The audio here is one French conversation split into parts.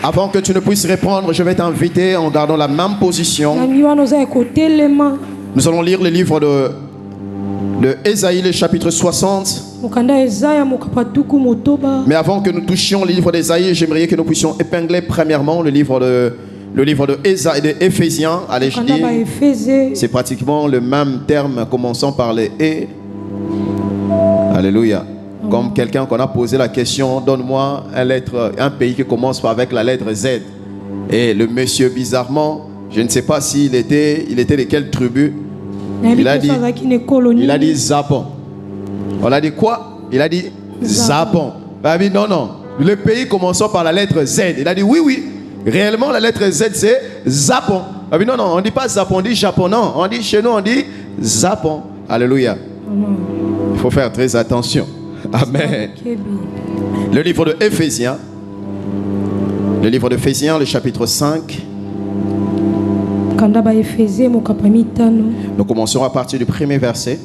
Avant que tu ne puisses répondre, je vais t'inviter en gardant la même position. Nous allons lire le livre de Ésaïe, le chapitre 60. Mais avant que nous touchions le livre d'Ésaïe, j'aimerais que nous puissions épingler premièrement le livre de Ésaïe, de Éphésiens. Allez, je dis, c'est pratiquement le même terme commençant par les et. Alléluia. Comme quelqu'un qu'on a posé la question, donne-moi un pays qui commence avec la lettre Z. Et le monsieur, bizarrement, je ne sais pas s'il était de quelle tribu. Il a dit Japon. On a dit quoi? Il a dit Japon. Il a dit non. Le pays commençant par la lettre Z. Il a dit oui. Réellement, la lettre Z, c'est Japon. Il a dit non, on ne dit pas Japon, on dit Japon. Non, on dit chez nous, on dit Japon. Alléluia. Il faut faire très attention. Amen. Le livre de Éphésiens. Le livre d'Éphésiens, le chapitre 5. Nous commencerons à partir du premier verset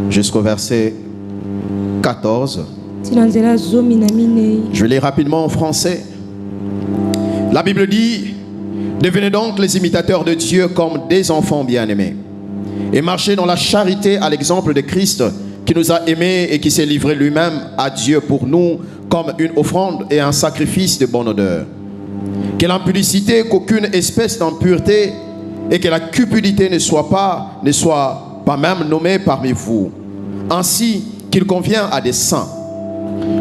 jusqu'au verset 14. Je vais lire rapidement en français. La Bible dit: devenez donc les imitateurs de Dieu comme des enfants bien-aimés, et marchez dans la charité à l'exemple de Christ, qui nous a aimés et qui s'est livré lui-même à Dieu pour nous comme une offrande et un sacrifice de bonne odeur. Que l'impudicité, qu'aucune espèce d'impureté et que la cupidité ne soit pas même nommée parmi vous, ainsi qu'il convient à des saints.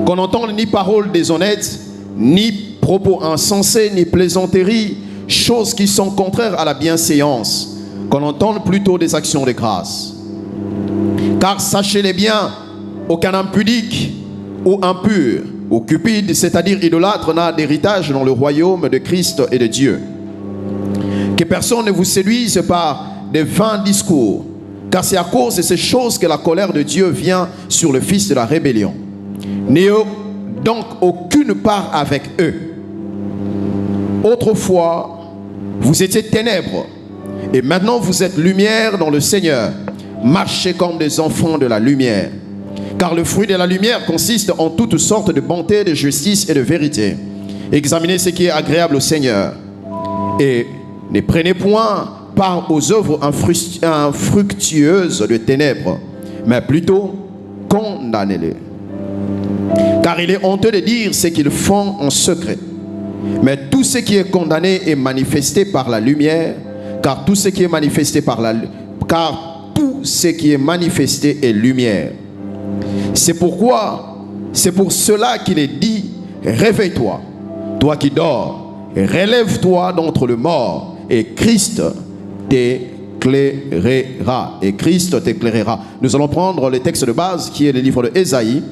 Qu'on n'entende ni paroles déshonnêtes, ni propos insensés, ni plaisanteries, choses qui sont contraires à la bienséance. Qu'on entende plutôt des actions de grâce. Car sachez-les bien, aucun impudique ou impur ou cupide, c'est-à-dire idolâtre, n'a d'héritage dans le royaume de Christ et de Dieu. Que personne ne vous séduise par des vains discours, car c'est à cause de ces choses que la colère de Dieu vient sur le fils de la rébellion. N'ayez donc aucune part avec eux. Autrefois, vous étiez ténèbres, et maintenant vous êtes lumière dans le Seigneur. Marchez comme des enfants de la lumière. Car le fruit de la lumière consiste en toutes sortes de bonté, de justice et de vérité. Examinez ce qui est agréable au Seigneur. Et ne prenez point part aux œuvres infructueuses de ténèbres, mais plutôt condamnez-les. Car il est honteux de dire ce qu'ils font en secret. Mais tout ce qui est condamné est manifesté par la lumière, car tout ce qui est manifesté est lumière. C'est pour cela qu'il est dit: réveille-toi, toi qui dors, et relève-toi d'entre les morts, et Christ t'éclairera. Nous allons prendre le texte de base qui est le livre de Ésaïe.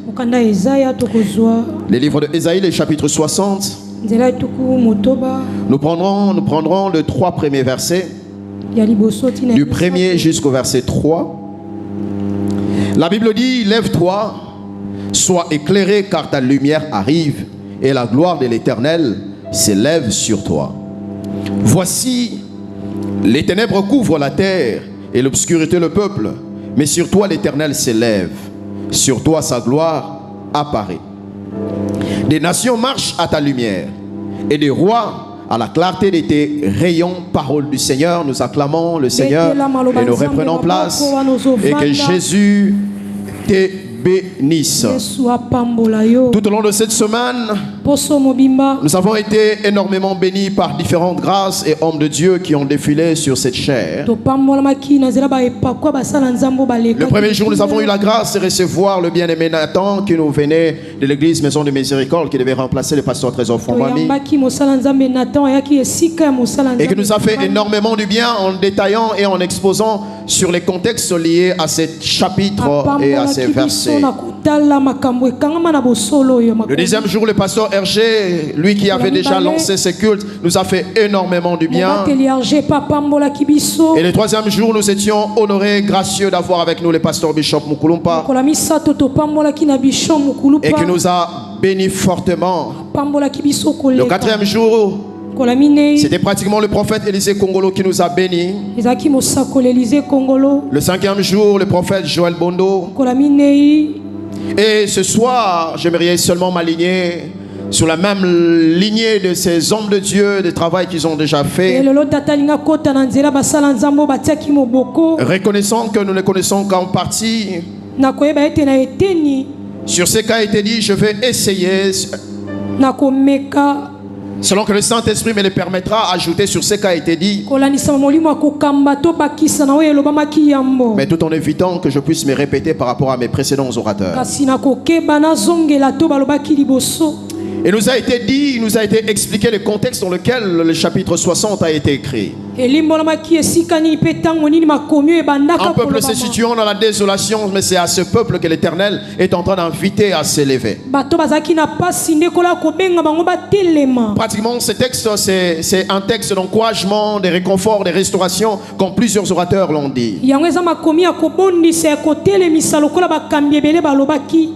Le livre de Ésaïe, le chapitre 60. Nous prendrons les 3 premiers versets, du premier jusqu'au verset 3. La Bible dit: lève-toi, sois éclairé, car ta lumière arrive, et la gloire de l'Éternel s'élève sur toi. Voici, les ténèbres couvrent la terre, et l'obscurité le peuple, mais sur toi l'Éternel s'élève, sur toi sa gloire apparaît. Des nations marchent à ta lumière, et des rois à la clarté de tes rayons. Parole du Seigneur. Nous acclamons le Seigneur et nous reprenons place, et que Jésus te bénisse. Tout au long de cette semaine, nous avons été énormément bénis par différentes grâces et hommes de Dieu qui ont défilé sur cette chair. Le premier jour, nous avons eu la grâce de recevoir le bien-aimé Nathan qui nous venait de l'église Maison de Miséricorde, qui devait remplacer le pasteur Trésor Fondami, et qui nous a fait énormément du bien en détaillant et en exposant sur les contextes liés à ces chapitres et à ces versets. Le deuxième jour, le pasteur Hergé, lui qui avait déjà lancé ce culte, nous a fait énormément du bien. Et le troisième jour, nous étions honorés, gracieux d'avoir avec nous le pasteur Bishop Mukulumpa, et qui nous a bénis fortement. Le quatrième jour, c'était pratiquement le prophète Élisée Kongolo qui nous a bénis. Le cinquième jour, le prophète Joël Bondo. Et ce soir, j'aimerais seulement m'aligner sur la même lignée de ces hommes de Dieu, des travail qu'ils ont déjà fait. Reconnaissant que nous ne connaissons qu'en partie. Sur ce qui a été dit, je vais essayer, selon que le Saint-Esprit me le permettra, ajouter sur ce qui a été dit, mais tout en évitant que je puisse me répéter par rapport à mes précédents orateurs. Il nous a été dit, il nous a été expliqué le contexte dans lequel le chapitre 60 a été écrit. Un peuple se situant dans la désolation, mais c'est à ce peuple que l'Éternel est en train d'inviter à s'élever. Pratiquement, ce texte, c'est un texte d'encouragement, de réconfort, de restauration, comme plusieurs orateurs l'ont dit.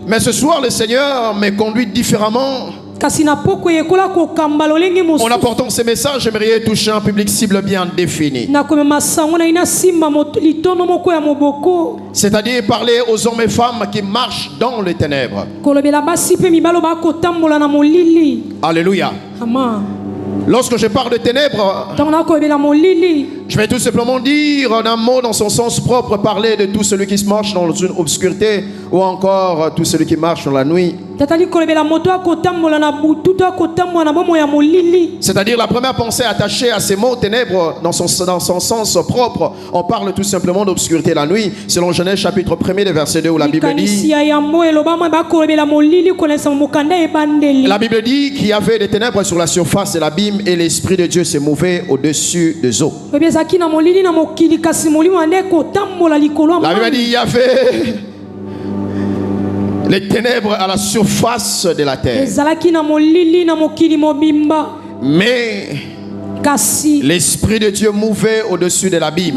Mais ce soir, le Seigneur me conduit différemment. En apportant ces messages, j'aimerais toucher un public cible bien défini. C'est-à-dire parler aux hommes et femmes qui marchent dans les ténèbres. Alléluia. Lorsque je parle de ténèbres, je vais tout simplement dire en un mot dans son sens propre, parler de tout celui qui marche dans une obscurité ou encore tout celui qui marche dans la nuit. C'est-à-dire la première pensée attachée à ces mots ténèbres dans son sens propre, on parle tout simplement d'obscurité la nuit, selon Genèse chapitre 1er verset 2 où la Bible dit qu'il y avait des ténèbres sur la surface de l'abîme et l'Esprit de Dieu se mouvait au-dessus des eaux. La Bible dit il y avait les ténèbres à la surface de la terre. Mais l'Esprit de Dieu mouvait au-dessus de l'abîme.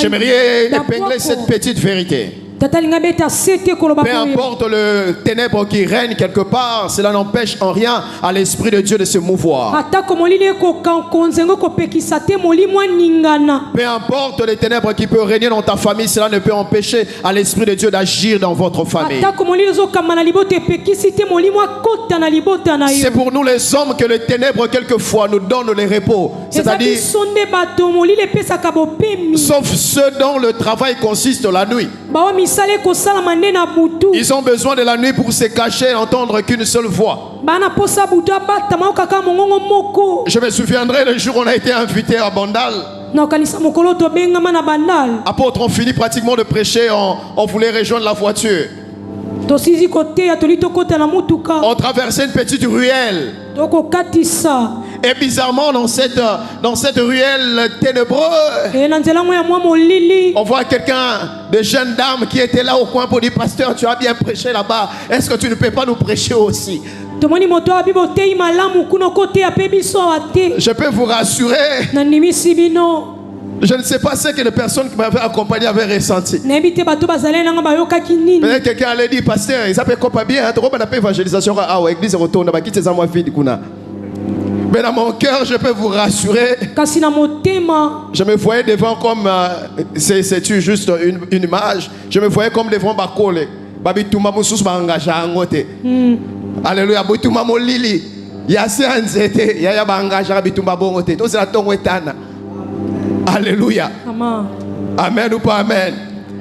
J'aimerais épingler cette petite vérité. Peu importe le ténèbre qui règne quelque part, cela n'empêche en rien à l'Esprit de Dieu de se mouvoir. Peu importe les ténèbres qui peuvent régner dans ta famille, cela ne peut empêcher à l'Esprit de Dieu d'agir dans votre famille. C'est pour nous les hommes que les ténèbres quelquefois nous donnent le repos. C'est-à-dire, sauf ceux dont le travail consiste la nuit. Ils ont besoin de la nuit pour se cacher et n'entendre qu'une seule voix. Je me souviendrai le jour où on a été invité à Bandal. Apôtre, on finit pratiquement de prêcher, on voulait rejoindre la voiture. On traversait une petite ruelle. Et bizarrement, dans cette ruelle ténébreuse, on voit quelqu'un de jeune dame qui était là au coin pour dire: pasteur, tu as bien prêché là-bas. Est-ce que tu ne peux pas nous prêcher aussi? Je peux vous rassurer. Je ne sais pas ce que les personnes qui m'avaient accompagné avaient ressenti. Peut-être quelqu'un allait dire: pasteur, ils s'appellent quoi pas bien, tu vas pas évangélisation à l'église retourne, bah quitte ça moi vide kuna. Mais dans mon cœur, je peux vous rassurer. Je me voyais devant comme c'est juste une image. Je me voyais comme devant Bakole. Babituma musus bangaja angote. Alléluia, Babituma molili. Yase anzete, yaya bangaja babituma bongote. To c'est la tongo etana. Alléluia. Amen ou pas amen.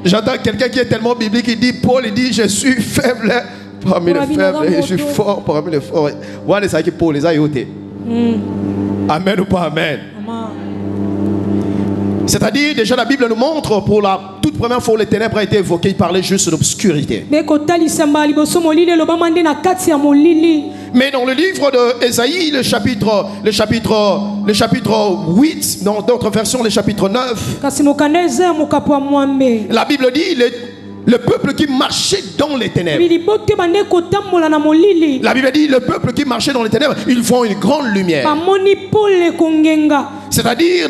J'entends quelqu'un qui est tellement biblique qui dit, Paul, il dit: je suis faible parmi les faibles et je suis fort parmi les forts. Voilà ça qui Paul les a yoté. Amen ou pas amen. C'est-à-dire, déjà la Bible nous montre, pour la toute première fois où les ténèbres a été évoqué, il parlait juste d'obscurité. Mais dans le livre d'Ésaïe, le chapitre 8, dans d'autres versions, le chapitre 9, la Bible dit le peuple qui marchait dans les ténèbres. La Bible dit le peuple qui marchait dans les ténèbres, ils font une grande lumière. C'est-à-dire,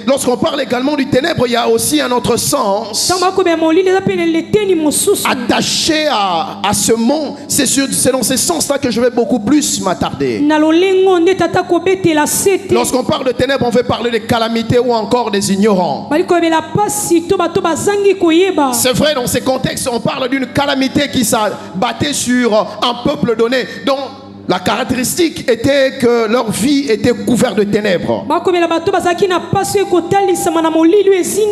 lorsqu'on parle également du ténèbre, il y a aussi un autre sens attaché à ce monde. C'est dans ce sens-là que je vais beaucoup plus m'attarder. Lorsqu'on parle de ténèbres, on veut parler des calamités ou encore des ignorants. C'est vrai, dans ces contextes, on parle d'une calamité qui s'abattait sur un peuple donné, dont la caractéristique était que leur vie était couverte de ténèbres.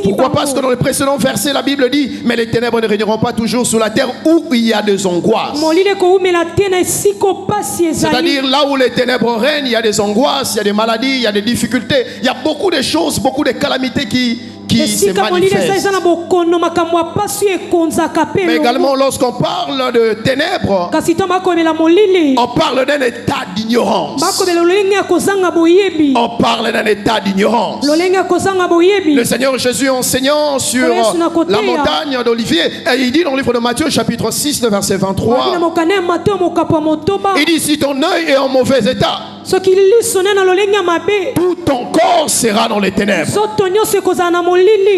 Pourquoi? Parce que dans le précédent verset, la Bible dit: mais les ténèbres ne régneront pas toujours sur la terre où il y a des angoisses. C'est-à-dire là où les ténèbres règnent, il y a des angoisses, il y a des maladies, il y a des difficultés, il y a beaucoup de choses, beaucoup de calamités qui se manifestent. Mais également, lorsqu'on parle de ténèbres, on parle d'un état d'ignorance. On parle d'un état d'ignorance. Le Seigneur Jésus, enseignant sur la montagne d'Olivier, il dit dans le livre de Matthieu chapitre 6, le verset 23, il dit: si ton œil est en mauvais état, tout ton corps sera dans les ténèbres.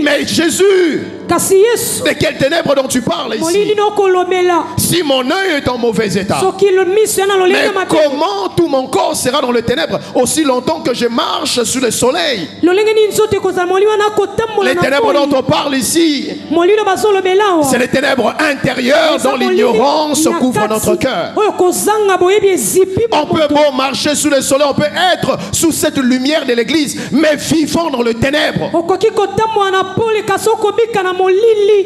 Mais Jésus, de quelles ténèbres dont tu parles ici? Si mon œil est en mauvais état, mais comment tout mon corps sera dans les ténèbres aussi longtemps que je marche sous le soleil? Les ténèbres dont on parle ici, c'est les ténèbres intérieures dont l'ignorance couvre notre cœur. On peut beau marcher sous le soleil, on peut être sous cette lumière de l'église, mais vivant dans les ténèbres.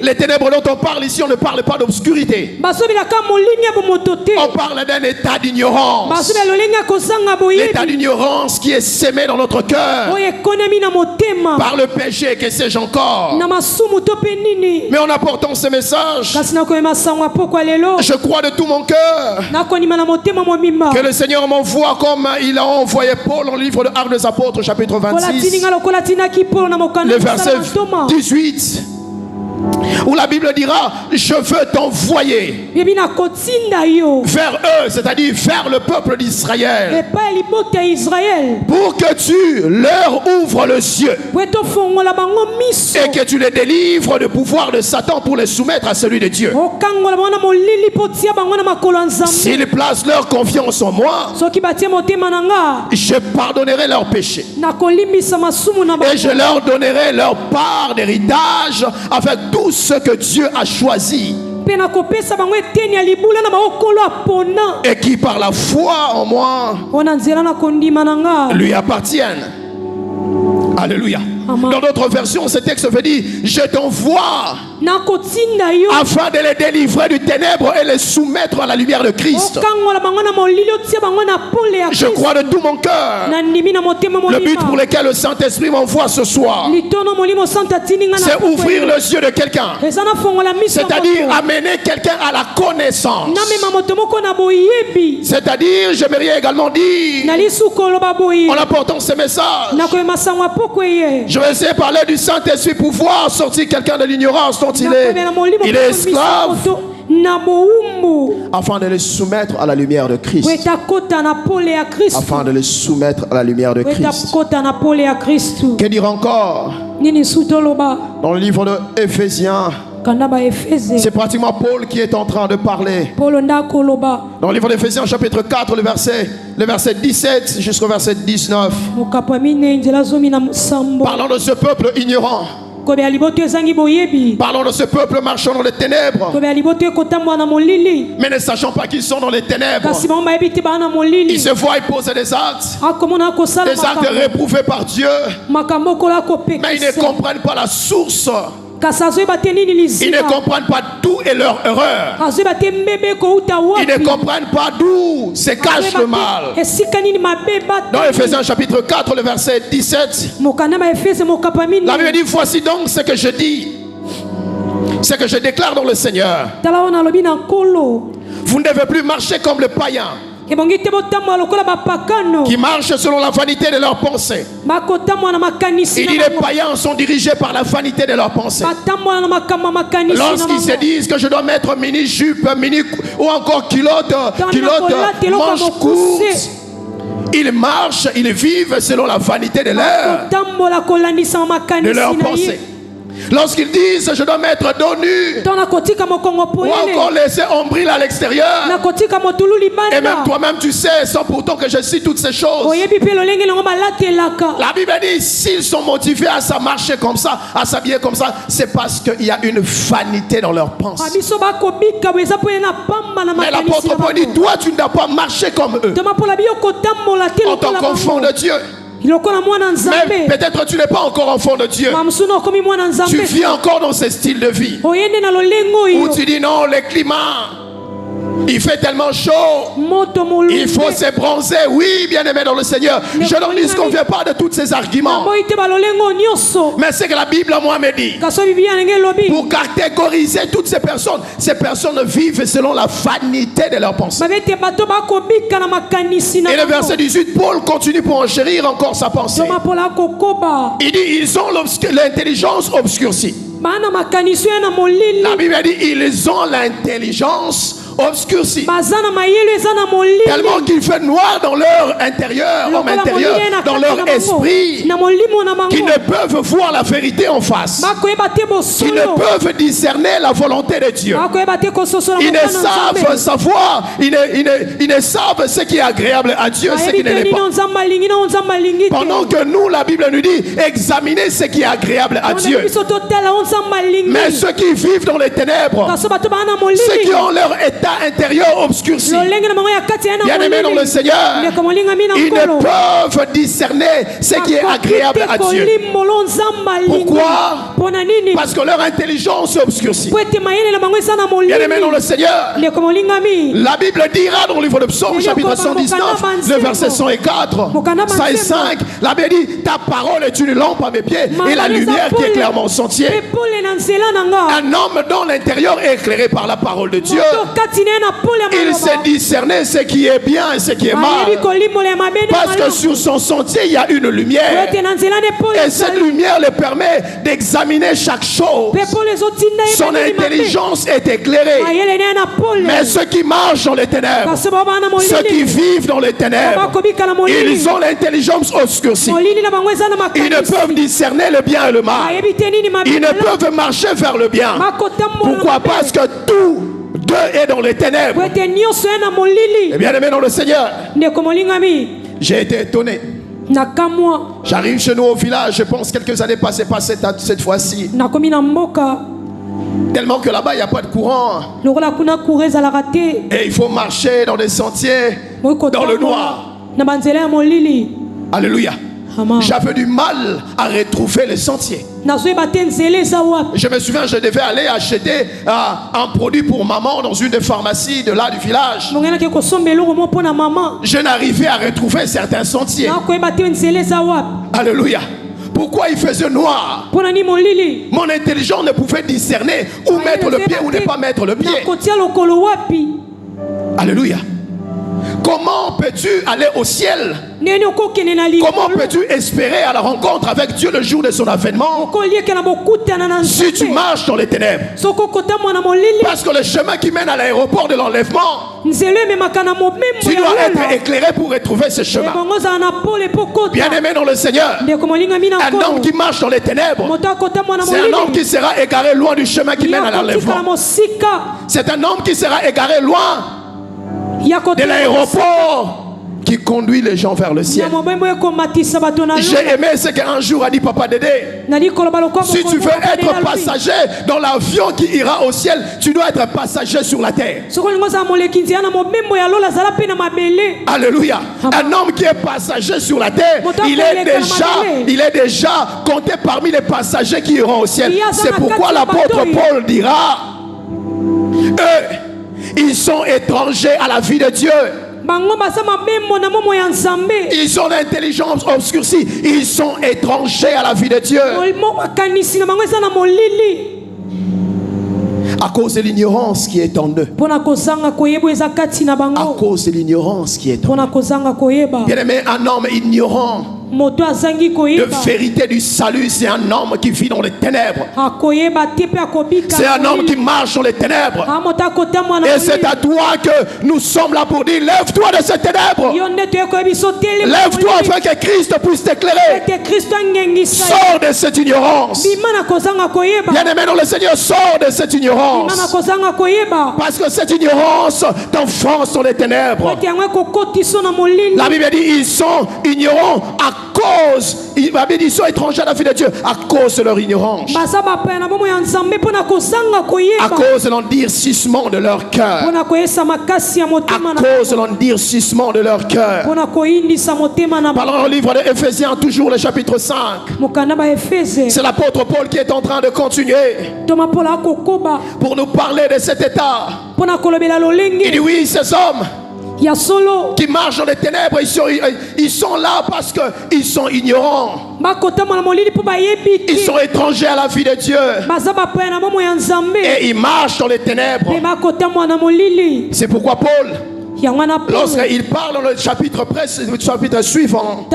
Les ténèbres dont on parle ici, on ne parle pas d'obscurité. On parle d'un état d'ignorance. L'état d'ignorance qui est sémé dans notre cœur par le péché, que sais-je encore. Mais en apportant ce message, je crois de tout mon cœur que le Seigneur m'envoie comme il a envoyé Paul dans le livre de Actes des Apôtres chapitre 26, le verset 18, où la Bible dira: je veux t'envoyer vers eux, c'est-à dire vers le peuple d'Israël, pour que tu leur ouvres les yeux et que tu les délivres du pouvoir de Satan pour les soumettre à celui de Dieu. S'ils placent leur confiance en moi, je pardonnerai leurs péchés et je leur donnerai leur part d'héritage avec tout ce que Dieu a choisi et qui par la foi en moi lui appartiennent. Alléluia. Dans d'autres versions, ce texte veut dire: je t'envoie afin de les délivrer du ténèbre et les soumettre à la lumière de Christ. Je crois de tout mon cœur. Le but pour lequel le Saint-Esprit m'envoie ce soir, c'est ouvrir les yeux de quelqu'un, c'est-à-dire amener quelqu'un à la connaissance. C'est-à-dire, j'aimerais également dire, en apportant ce message, je vais essayer de parler du Saint-Esprit pour voir sortir quelqu'un de l'ignorance dont il est esclave, afin de les soumettre à la lumière de Christ. Afin de les soumettre à la lumière de Christ. Que dire encore? Dans le livre de Éphésiens, c'est pratiquement Paul qui est en train de parler. Dans le livre d'Éphésiens chapitre 4, le verset 17 jusqu'au verset 19, parlant de ce peuple ignorant, parlons de ce peuple marchant dans les ténèbres, mais ne sachant pas qu'ils sont dans les ténèbres. Ils se voient poser des actes réprouvés par Dieu, mais ils ne comprennent pas la source. Ils ne comprennent pas d'où est leur erreur. Ils ne comprennent pas d'où se cache le mal. Dans Éphésiens chapitre 4, le verset 17, la Bible dit: voici donc ce que je dis, ce que je déclare dans le Seigneur. Vous ne devez plus marcher comme les païens, qui marchent selon la vanité de leurs pensées. Il dit: les païens sont dirigés par la vanité de leurs pensées. Lorsqu'ils se disent que je dois mettre mini-jupe, ou encore culotte manche courte, Ils marchent, ils vivent selon la vanité de leur pensée. Lorsqu'ils disent je dois mettre dos nu, ou encore laisser ombril à l'extérieur, et même toi-même tu sais, sans pourtant que je cite toutes ces choses, la Bible dit s'ils sont motivés à marcher comme ça, à s'habiller comme ça, c'est parce qu'il y a une vanité dans leur pensée. Mais l'apôtre Paul dit toi tu ne dois pas marcher comme eux en tant qu'enfant de Dieu. Même peut-être tu n'es pas encore enfant de Dieu. Tu vis encore dans ce style de vie où tu dis non, le climat, il fait tellement chaud, il faut se bronzer. Oui, bien aimé dans le Seigneur, je ne disconviens pas de tous ces arguments. Mais c'est que la Bible, moi, me dit, pour catégoriser toutes ces personnes vivent selon la vanité de leurs pensées. Et le verset 18, Paul continue pour enchérir encore sa pensée. Il dit, ils ont l'intelligence obscurcie. La Bible dit, ils ont l'intelligence obscurcie. Tellement qu'il fait noir dans leur intérieur, dans leur esprit, qu'ils ne peuvent voir la vérité en face, qu'ils ne peuvent discerner la volonté de Dieu. Ils ne savent savoir, ils ne savent ce qui est agréable à Dieu, ce qui ne l'est pas. Pendant que nous, la Bible nous dit, examinez ce qui est agréable à Dieu. Mais ceux qui vivent dans les ténèbres, ceux qui ont leur état intérieur obscurci, bien aimés dans le Seigneur, ils ne peuvent discerner ce qui est agréable à Dieu. Pourquoi? Parce que leur intelligence est obscurcie. Bien aimés dans le Seigneur, la Bible dira dans le livre de Psaume chapitre 119, le verset 104, 105, la Bible dit ta parole est une lampe à mes pieds et la lumière qui éclaire mon sentier. Un homme dont l'intérieur est éclairé par la parole de Dieu, il sait discerner ce qui est bien et ce qui est mal. Parce que sur son sentier, il y a une lumière. Et cette lumière le permet d'examiner chaque chose. Son intelligence est éclairée. Mais ceux qui marchent dans les ténèbres, ceux qui vivent dans les ténèbres, ils ont l'intelligence obscurcie. Ils ne peuvent discerner le bien et le mal. Ils ne peuvent marcher vers le bien. Pourquoi? Parce que tout Dieu est dans les ténèbres. Et bien aimé dans le Seigneur, j'ai été étonné. J'arrive chez nous au village, je pense quelques années passées pas cette fois-ci. Tellement que là-bas il n'y a pas de courant. Et il faut marcher dans des sentiers dans le noir. Alléluia. J'avais du mal à retrouver les sentiers. Je me souviens, je devais aller acheter un produit pour maman dans une des pharmacies de là du village. Je n'arrivais à retrouver certains sentiers. Alléluia. Pourquoi il faisait noir? Mon intelligence ne pouvait discerner où mettre le pied ou ne pas mettre le pied. Alléluia. Comment peux-tu aller au ciel? Comment peux-tu espérer à la rencontre avec Dieu le jour de son avènement si tu marches dans les ténèbres? Parce que le chemin qui mène à l'aéroport de l'enlèvement, tu dois être éclairé pour retrouver ce chemin. Bien aimé dans le Seigneur, un homme qui marche dans les ténèbres, c'est un homme qui sera égaré loin du chemin qui mène à l'enlèvement. C'est un homme qui sera égaré loin de l'aéroport qui conduit les gens vers le ciel. J'ai aimé ce qu'un jour a dit Papa Dédé. Si tu veux être passager dans l'avion qui ira au ciel, tu dois être passager sur la terre. Alléluia. Un homme qui est passager sur la terre, il est déjà compté parmi les passagers qui iront au ciel. C'est pourquoi l'apôtre Paul dira ils sont étrangers à la vie de Dieu. Ils ont l'intelligence obscurcie. Ils sont étrangers à la vie de Dieu. À cause de l'ignorance qui est en eux. À cause de l'ignorance qui est en eux. Bien aimé, un homme ignorant de vérité du salut, c'est un homme qui vit dans les ténèbres. C'est un homme qui marche dans les ténèbres. Et c'est à toi que nous sommes là pour dire, lève-toi de ces ténèbres. Lève-toi afin que Christ puisse t'éclairer. Sors de cette ignorance. Bien-aimé dans le Seigneur, sors de cette ignorance. Parce que cette ignorance t'enfonce dans les ténèbres. La Bible dit, ils sont ignorants à cause, la Bible dit, ils sont étrangers à la vie de Dieu à cause de leur ignorance. À cause de l'endurcissement de leur cœur. À cause de l'endurcissement de leur cœur. Parlons au livre d'Éphésiens, toujours le chapitre 5. C'est l'apôtre Paul qui est en train de continuer pour nous parler de cet état. Il dit oui, ces hommes qui marchent dans les ténèbres, ils sont là parce qu'ils sont ignorants. Ils sont étrangers à la vie de Dieu. Et ils marchent dans les ténèbres. C'est pourquoi Paul, lorsqu'il parle dans le chapitre suivant,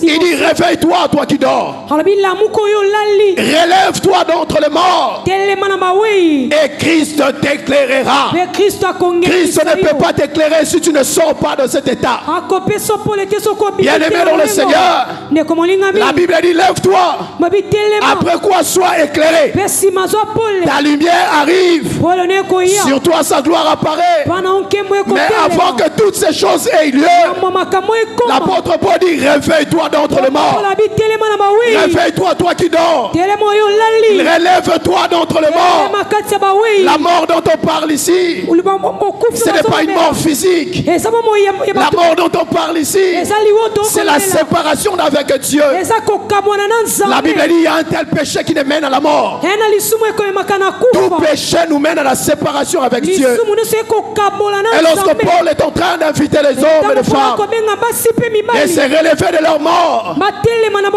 il dit, réveille-toi, toi qui dors. Relève-toi d'entre les morts. Et Christ t'éclairera. Christ ne peut pas t'éclairer si tu ne sors pas de cet état. Bien-aimé dans le Seigneur, la Bible dit, lève-toi. Après quoi, sois éclairé. Ta lumière arrive. Sur toi, sa gloire apparaît. Mais avant que toutes ces choses aient lieu, l'apôtre Paul dit, réveille-toi d'entre les morts. Réveille-toi, toi qui dors. Relève-toi d'entre les morts. La mort dont on parle ici, ce n'est pas une mort physique. La mort dont on parle ici, c'est la séparation avec Dieu. La Bible dit, il y a un tel péché qui nous mène à la mort. Tout péché nous mène à la séparation avec Dieu. Et lorsque Paul est en train d'inviter les hommes et les femmes et se relever de leur mort,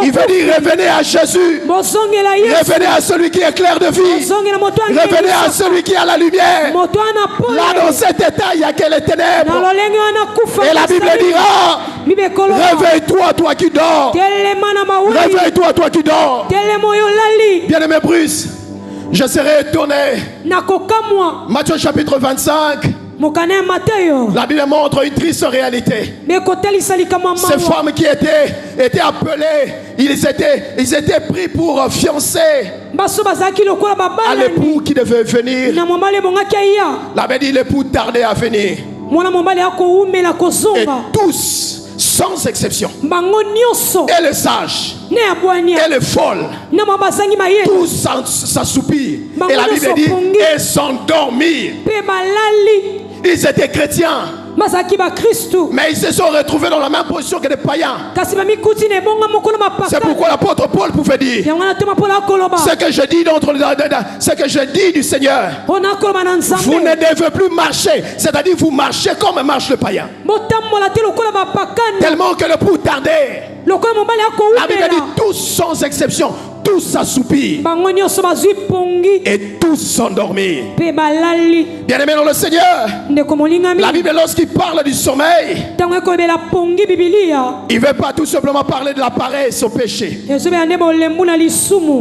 il veut dire, revenez à Jésus. Revenez à celui qui est clair de vie. Revenez à celui qui a la lumière. Là dans cet état, il n'y a que les ténèbres. Et la Bible dira, réveille-toi, toi qui dors. Réveille-toi, toi qui dors. Bien-aimé Bruce, je serai étonné. Matthieu chapitre 25. La Bible montre une triste réalité. Ces femmes qui étaient appelées, ils étaient pris pour fiancés à l'époux qui devait venir. La Bible dit l'époux tardait à venir. Et tous, sans exception, et les sages, et les folles, tous s'assoupirent. Et la Bible dit, et s'endormirent. Ils étaient chrétiens, mais ils se sont retrouvés dans la même position que les païens. C'est pourquoi l'apôtre Paul pouvait dire, ce que je dis du Seigneur, vous ne devez plus marcher. C'est-à-dire vous marchez comme marche le païen. Tellement que le pouls tardait. La Bible dit tous sans exception, tous s'assoupirent et tous s'endormirent. Bien-aimé dans le Seigneur, la Bible lorsqu'il parle du sommeil, il ne veut pas tout simplement parler de la paresse au péché. Il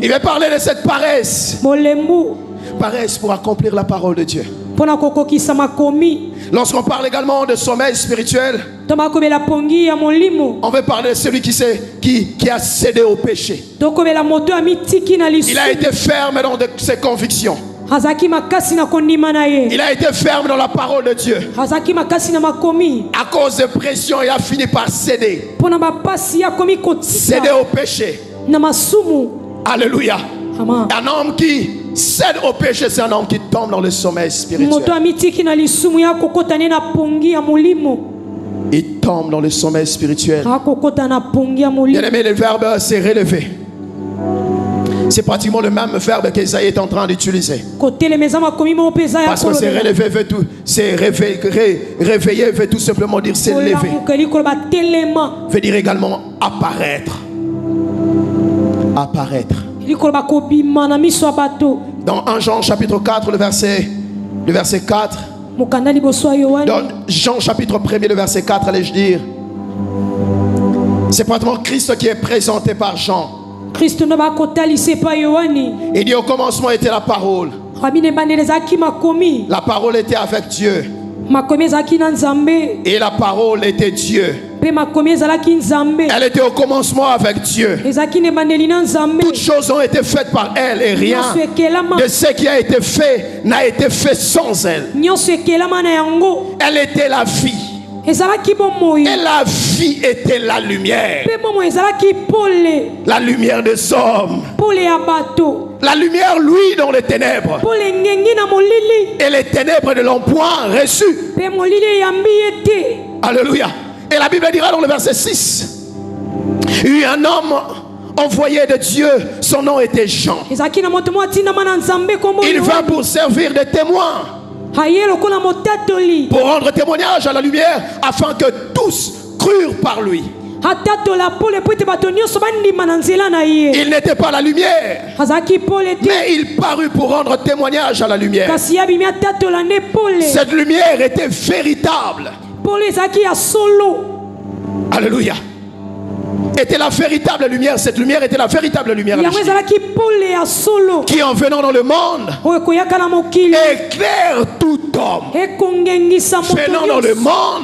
veut parler de cette paresse. Paresse pour accomplir la parole de Dieu. Lorsqu'on parle également de sommeil spirituel, on veut parler de celui qui a cédé au péché. Il a été ferme dans ses convictions. Il a été ferme dans la parole de Dieu. À cause de pression, il a fini par céder. Céder au péché. Alléluia. Un homme qui cède au péché, c'est un homme qui tombe dans le sommeil spirituel. Il tombe dans le sommeil spirituel. Bien aimé, le verbe c'est relever. C'est pratiquement le même verbe qu'Esaïe est en train d'utiliser. Parce que c'est relever veut tout, c'est réveiller veut tout simplement dire s'élever. Veut dire également apparaître. Apparaître. Dans 1 Jean chapitre 4, le verset 4. Dans Jean chapitre 1, le verset 4, allais-je dire. C'est pratiquement Christ qui est présenté par Jean. Christ ne va kotalisé par Yohani. Il dit au commencement était la parole. La parole était avec Dieu. Et la parole était Dieu. Elle était au commencement avec Dieu. Toutes choses ont été faites par elle et rien de ce qui a été fait n'a été fait sans elle. Elle était la vie. Et la vie était la lumière. La lumière des hommes. La lumière, lui, dans les ténèbres. Et les ténèbres ne l'ont point reçu. Alléluia. Et la Bible dira dans le verset 6, il y a un homme envoyé de Dieu, son nom était Jean. Il vint pour servir de témoin, pour rendre témoignage à la lumière, afin que tous crurent par lui. Il n'était pas la lumière, mais il parut pour rendre témoignage à la lumière. Cette lumière était véritable. Alléluia. Était la véritable lumière. Cette lumière était la véritable lumière qui en venant dans le monde éclaire tout homme. Venant dans le monde,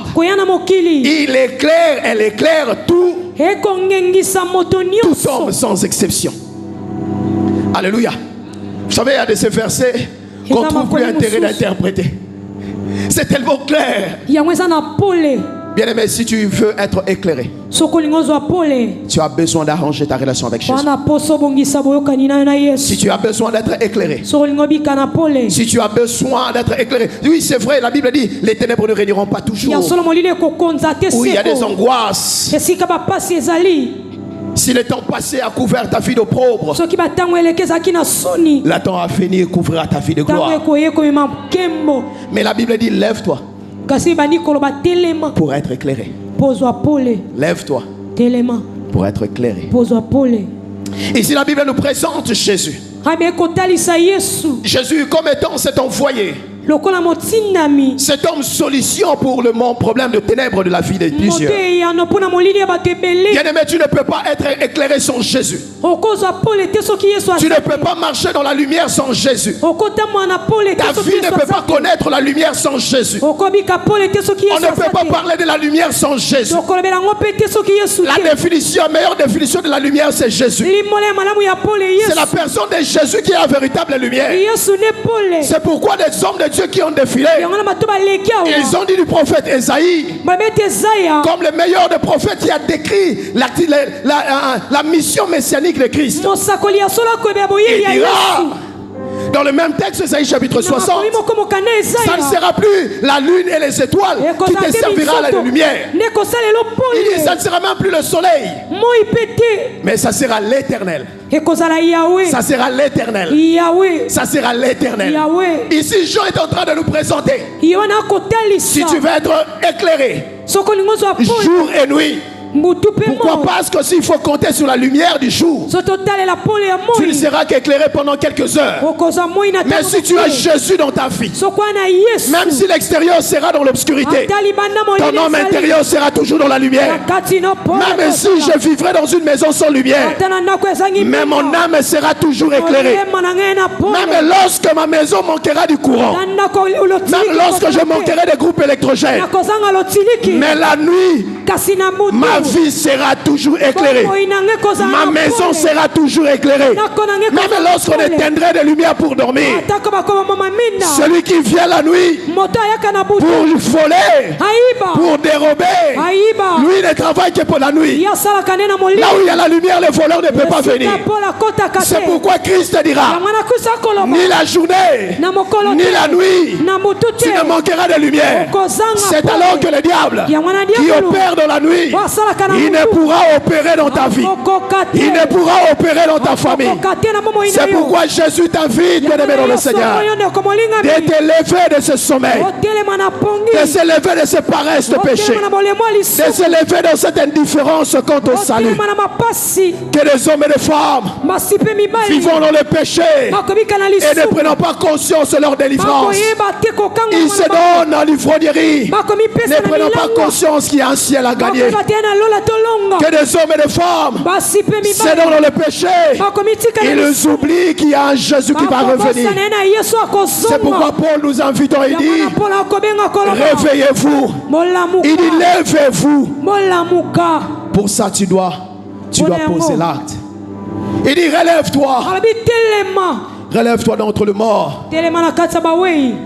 il éclaire, elle éclaire tout homme sans exception. Alléluia. Vous savez, il y a de ces versets qu'on ne trouve plus intérêt d'interpréter. C'est tellement clair. Bien-aimé, si tu veux être éclairé, tu as besoin d'arranger ta relation avec Jésus. Si tu as besoin d'être éclairé, si tu as besoin d'être éclairé, oui, c'est vrai, la Bible dit les ténèbres ne régniront pas toujours. Où il y a des angoisses. Si le temps passé a couvert ta vie d'opprobre, le temps à venir couvrira ta vie de gloire. Mais la Bible dit lève-toi pour être éclairé. Lève-toi pour être éclairé. Ici la Bible nous présente Jésus. Jésus comme étant cet envoyé, cet homme solution pour le problème de ténèbres de la vie des plusieurs. Bien-aimé, tu ne peux pas être éclairé sans Jésus. Tu ne peux pas marcher dans la lumière sans Jésus. Ta vie ne peut pas connaître la lumière sans Jésus. On ne peut pas parler de la lumière sans Jésus. La meilleure définition de la lumière, c'est Jésus. C'est la personne de Jésus qui est la véritable lumière. C'est pourquoi des hommes de Dieu qui ont défilé, ils ont dit du prophète Esaïe, comme le meilleur des prophètes qui a décrit la mission messianique de Christ. Il dira dans le même texte, Esaïe chapitre 60, ça ne sera plus la lune et les étoiles qui te servira la lumière. Il dit, ça ne sera même plus le soleil, mais ça sera l'Éternel. Ça sera l'Éternel. Ça sera l'Éternel. Ici, Jean est en train de nous présenter. Si tu veux être éclairé jour et nuit, pourquoi? Parce que s'il faut compter sur la lumière du jour, tu ne seras qu'éclairé pendant quelques heures. Mais si tu as Jésus dans ta vie, même si l'extérieur sera dans l'obscurité, ton homme intérieur sera toujours dans la lumière. Même si je vivrai dans une maison sans lumière, mais mon âme sera toujours éclairée. Même lorsque ma maison manquera du courant, même lorsque je manquerai des groupes électrogènes, mais la nuit, ma vie sera toujours éclairée. Ma maison sera toujours éclairée. Même lorsqu'on éteindrait des lumières pour dormir, celui qui vient la nuit pour voler, pour dérober, lui ne travaille que pour la nuit. Là où il y a la lumière, le voleur ne peut pas venir. C'est pourquoi Christ dira, ni la journée, ni la nuit, tu ne manqueras de lumière. C'est alors que le diable qui opère dans la nuit, il ne pourra opérer dans ta vie. Il ne pourra opérer dans ta famille. C'est pourquoi Jésus t'invite, bien-aimé dans le Seigneur, de te lever de ce sommeil, de se lever de ce paresse de péché, de se lever dans cette indifférence quant au salut. Que les hommes et les femmes vivant dans le péché et ne prenant pas conscience de leur délivrance, ils se donnent donnent à l'ivrognerie, ne prenant pas conscience qu'il y a un ciel à gagner. Que des hommes et des femmes cédant dans le péché, ils oublient qu'il y a un Jésus qui va revenir. C'est pourquoi Paul nous invite et dit, réveillez-vous. Il dit, levez-vous. Pour ça, tu dois poser l'acte. Il dit, relève-toi. Relève-toi d'entre les morts.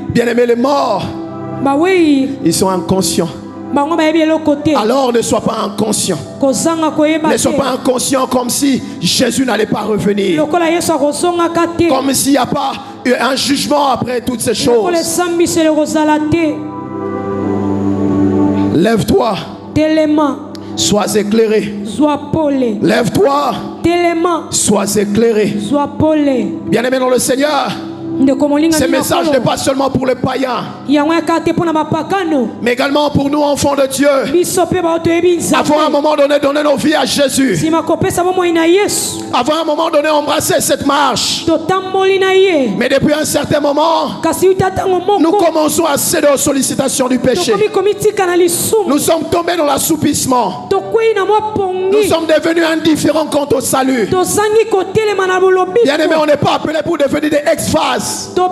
Bien-aimés, les morts, ils sont inconscients. Alors ne sois pas inconscient. Ne sois pas inconscient comme si Jésus n'allait pas revenir. Comme s'il n'y a pas eu un jugement après toutes ces choses. Lève-toi. Sois éclairé. Lève-toi. Sois éclairé. Bien-aimé dans le Seigneur, ce message n'est pas seulement pour les païens, mais également pour nous, enfants de Dieu. Avant un moment donné, donner nos vies à Jésus. Avant un moment donné, embrasser cette marche. Mais depuis un certain moment, nous commençons à céder aux sollicitations du péché. Nous sommes tombés dans l'assoupissement. Nous sommes devenus indifférents quant au salut. Bien-aimés, on n'est pas appelé pour devenir des ex-phases. On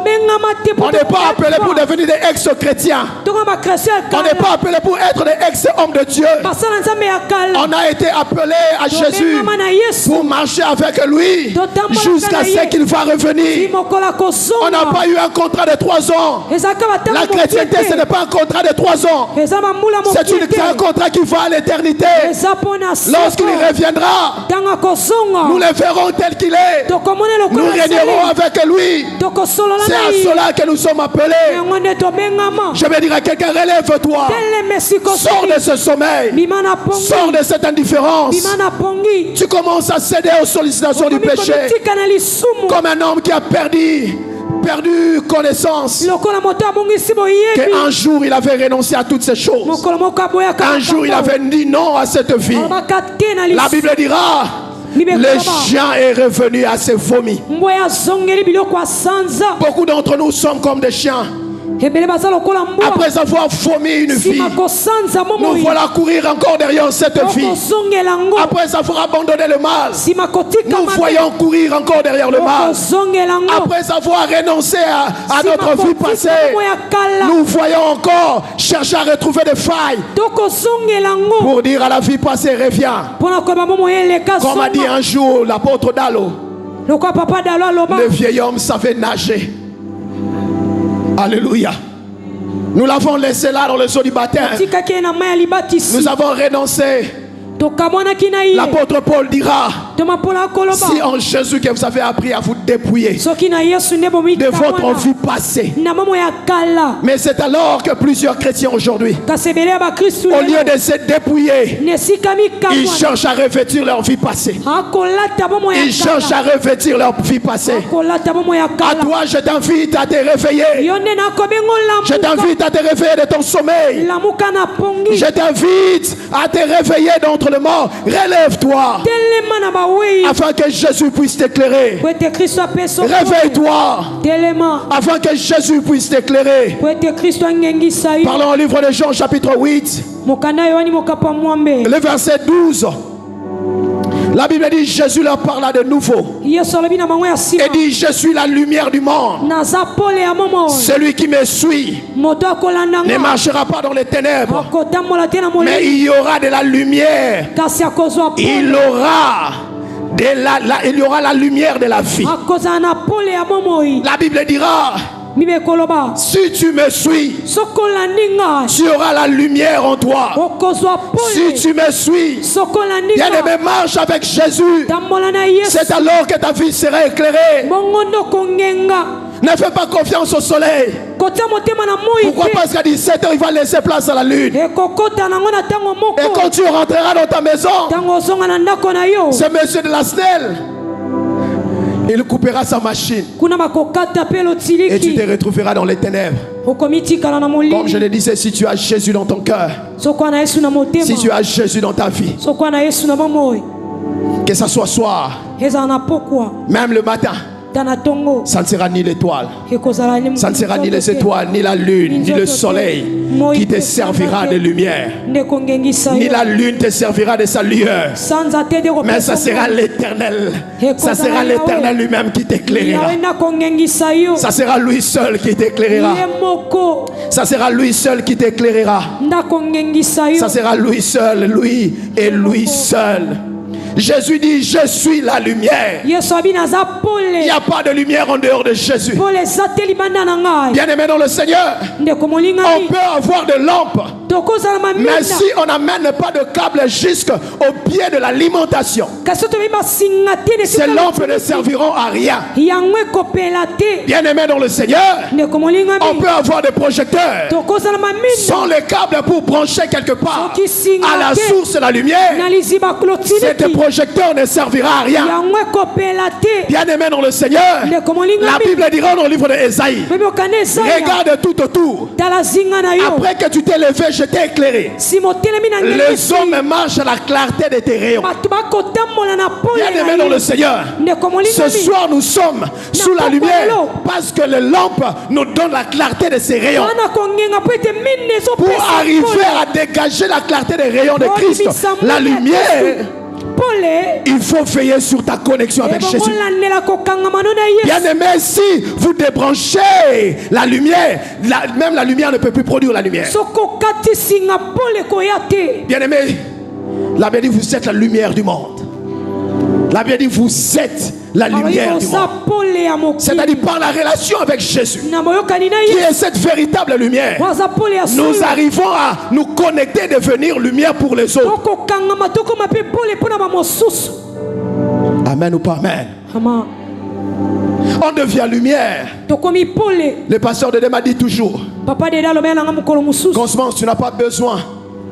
n'est pas appelé pour devenir des ex-chrétiens. On n'est pas appelé pour être des ex-hommes de Dieu. On a été appelé à Jésus pour marcher avec lui jusqu'à ce qu'il va revenir. On n'a pas eu un contrat de 3 ans. La chrétienté, ce n'est pas un contrat de 3 ans. C'est un contrat qui va à l'éternité. Lorsqu'il reviendra, nous le verrons tel qu'il est. Nous régnerons avec lui. C'est à cela que nous sommes appelés. Je vais dire à quelqu'un, relève-toi. Sors de ce sommeil. Sors de cette indifférence. Tu commences à céder aux sollicitations du péché. Comme un homme qui a perdu connaissance. Qu'un jour il avait renoncé à toutes ces choses. Un jour il avait dit non à cette vie. La Bible dira, le chien est revenu à ses vomis. Beaucoup d'entre nous sommes comme des chiens. Après avoir vomi une vie, nous voilà courir encore derrière cette vie. Après avoir abandonné le mal, nous voyons courir encore derrière le mal. Après avoir renoncé à notre vie passée, nous voyons encore chercher à retrouver des failles pour dire à la vie passée, reviens. Comme a dit un jour l'apôtre Dalo, le vieil homme savait nager. Alléluia. Nous l'avons laissé là dans le seau du baptême. Nous avons renoncé. L'apôtre Paul dira, si en Jésus que vous avez appris à vous dépouiller de votre vie passée. Mais c'est alors que plusieurs chrétiens aujourd'hui, au lieu de se dépouiller, ils cherchent à revêtir leur vie passée. Ils cherchent à revêtir leur vie passée. À toi, je t'invite à te réveiller. Je t'invite à te réveiller de ton sommeil. Je t'invite à te réveiller d'entre le mort. Relève-toi afin que Jésus puisse t'éclairer. Réveille-toi afin que Jésus puisse t'éclairer. Parlons au livre de Jean chapitre 8, le verset 12. La Bible dit, Jésus leur parla de nouveau et dit, je suis la lumière du monde. Celui qui me suit ne marchera pas dans les ténèbres, mais il y aura de la lumière. Il y aura la lumière de la vie. La Bible dira, si tu me suis, tu auras la lumière en toi. Si tu me suis, bien-aimé, marche avec Jésus. C'est alors que ta vie sera éclairée. Ne fais pas confiance au soleil. Pourquoi? Parce qu'à 17h, il va laisser place à la lune. Et quand tu rentreras dans ta maison, ce monsieur de la SNEL, il coupera sa machine et tu te retrouveras dans les ténèbres. Comme je le disais, si tu as Jésus dans ton cœur, si tu as Jésus dans ta vie, que ça soit soir, même le matin, tana tongo ça ne sera ni l'étoile, ekozala ni ça ne sera ni les étoiles, ni la lune, ni le soleil qui te servira de lumière. ndeko ngengisa Ni yo la lune te servira de sa lueur. sanza te de Mais ça sera l'Éternel. Ça sera l'Éternel lui-même qui t'éclairera. yawe ndako ngengisa yo Ça sera lui seul qui t'éclairera. ye moko Ça sera lui seul qui t'éclairera. ndako ngengisa yo Ça sera lui seul, lui et lui seul. Jésus dit, je suis la lumière. yesu abi naza Il n'y pole a pas de lumière en dehors de Jésus. pole eza te libanda na ngai Bien-aimé dans le Seigneur, ndeko on molingami peut avoir de lampes, tokozala mais mamina si on n'amène pas de câble jusqu'au pied de l'alimentation, kasi toyebi basinga te ces lampes ne serviront à rien. yango ekopela te Bien-aimé dans le Seigneur, ndeko on molingami peut avoir des projecteurs tokozala mamina sans les câbles pour brancher quelque part Soki à la singa te, source de la lumière. na liziba Cet klotiliki projecteur ne servira à rien. yango ekopela te Bien-aimé dans le Seigneur, ndeko la molingami Bible dira dans le livre d'Ésaïe, bebi okana ezaya regarde tout autour. tala zinga na yo Après que tu t'es levé, je t'ai éclairé. si motelemi na Les ngengisi hommes marchent à la clarté de tes rayons. bato bakotambola na pole Bien-aimé na dans le ye Seigneur, ndeko ce molingami soir nous sommes sous la lumière parce que les lampes nous donnent la clarté de ces rayons. wana kongenga po ete mine Pour ezopesa arriver à dégager la clarté des rayons de Christ, la lumière, pole il faut veiller sur ta connexion avec Jésus. ebongolandela kokangamano na yesu Bien-aimé, si vous débranchez la lumière, même la lumière ne peut plus produire la lumière. soki okati singa pole koya te Bien-aimé, la Bible dit vous êtes la lumière du monde. La Bible dit vous êtes la lumière du oza monde. pole ya mokili C'est-à-dire par la relation avec Jésus, na boyokani na qui ye est cette véritable lumière. oza pole ya Nous solo arrivons à nous connecter, devenir lumière pour les autres. tokokangama tokoma mpe pole mpo na bamosusu Amen ou pas amen. ama On devient lumière. tokomi pole Le pasteur de Dema dit toujours, papa dede alobela nanga mokolo mosusu Cosmos, tu n'as pas besoin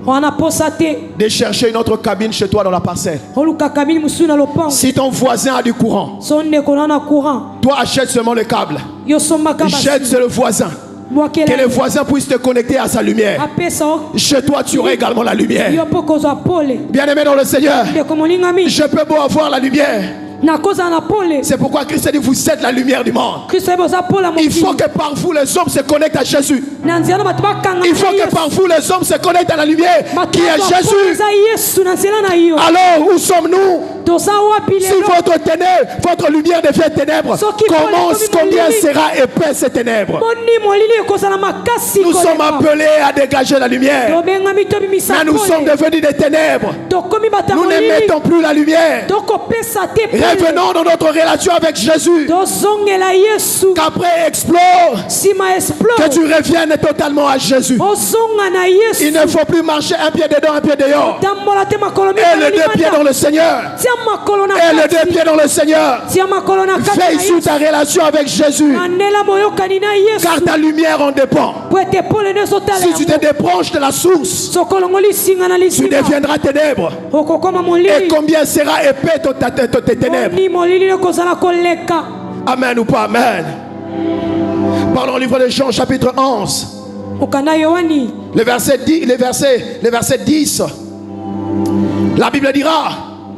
wana posa te de chercher une autre cabine chez toi dans la parcelle. oluka kabini mosusu na lopango Si ton voisin a du courant, so ndeko na na courant toi achète seulement le câble. yo sombaka Jette sur le voisin. Que le bwakela voisin puisse te connecter à sa lumière. apesa o Chez toi, tu auras également la lumière. yo mpo kozwa pole Bien-aimé dans le Seigneur, ndeko molingami je peux beau avoir la lumière. nakozala na pole C'est pourquoi Christ a dit, vous êtes la lumière du monde. kristo yebi oza pole ya Il faut mokili que par vous, les hommes se connectent à Jésus. na nzela na bato bakanga Il faut que par vous, les hommes se connectent à la lumière qui est Jésus. eza yesu na nzela na yo Alors, où sommes-nous? toza wapi Si lelo votre lumière devient ténèbre, combien sera épais ces ténèbres? boni molili ekozala makasi Nous sommes appelés à dégager la lumière. tobengami tobimisa Mais nous sommes pole devenus des ténèbres. tokomi bato ya Nous ne molili mettons plus la lumière. tokopesa te pole Revenons dans notre relation avec Jésus. tozongela yesu Qu'après explore, nsima que explore tu reviennes totalement à Jésus. ozonga na Il yesu ne faut plus marcher un pied dedans, un pied dehors. tambola te makolo Et les deux pieds dans le Seigneur. tia makolo na Et les deux kati pieds dans le Seigneur. tia makolo na kati Veille na sur yesu ta relation avec Jésus. andela boyokani na yesu Car ta lumière en dépend. po ete pole nde ezotala Si tu te yango débranches de la source, sokolongoli singa na tu lisima deviendras ténèbres. okokoma Et molili combien sera épais tes ténèbres? oni molili ekozala koleka Amen ou pas amen. Parlons au livre de Jean chapitre 11. okanda yohani Le verset 10. La Bible dira,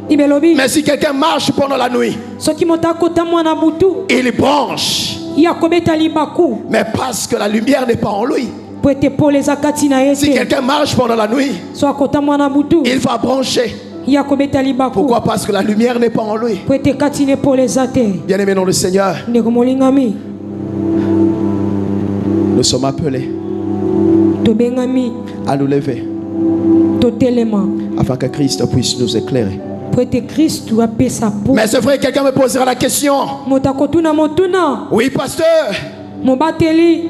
ibelobi mais si quelqu'un marche pendant la nuit, soki moto akota mwana butu il branche. ye akobeta libaku Mais parce que la lumière n'est pas en lui. po ete pole eza kati na ye Si te quelqu'un marche pendant la nuit, so akota mwana butu il va brancher. ye akobeta libaku Pourquoi? Parce que la lumière n'est pas en lui. po ete kati na pole eza te Bien-aimé dans le Seigneur, ndeko molingami nous sommes appelés tobengami à nous lever totelema afin que Christ puisse nous éclairer. po ete kristu apesa po Mais c'est vrai, quelqu'un me posera la question. moto akotuna motuna Oui, pasteur, mobateli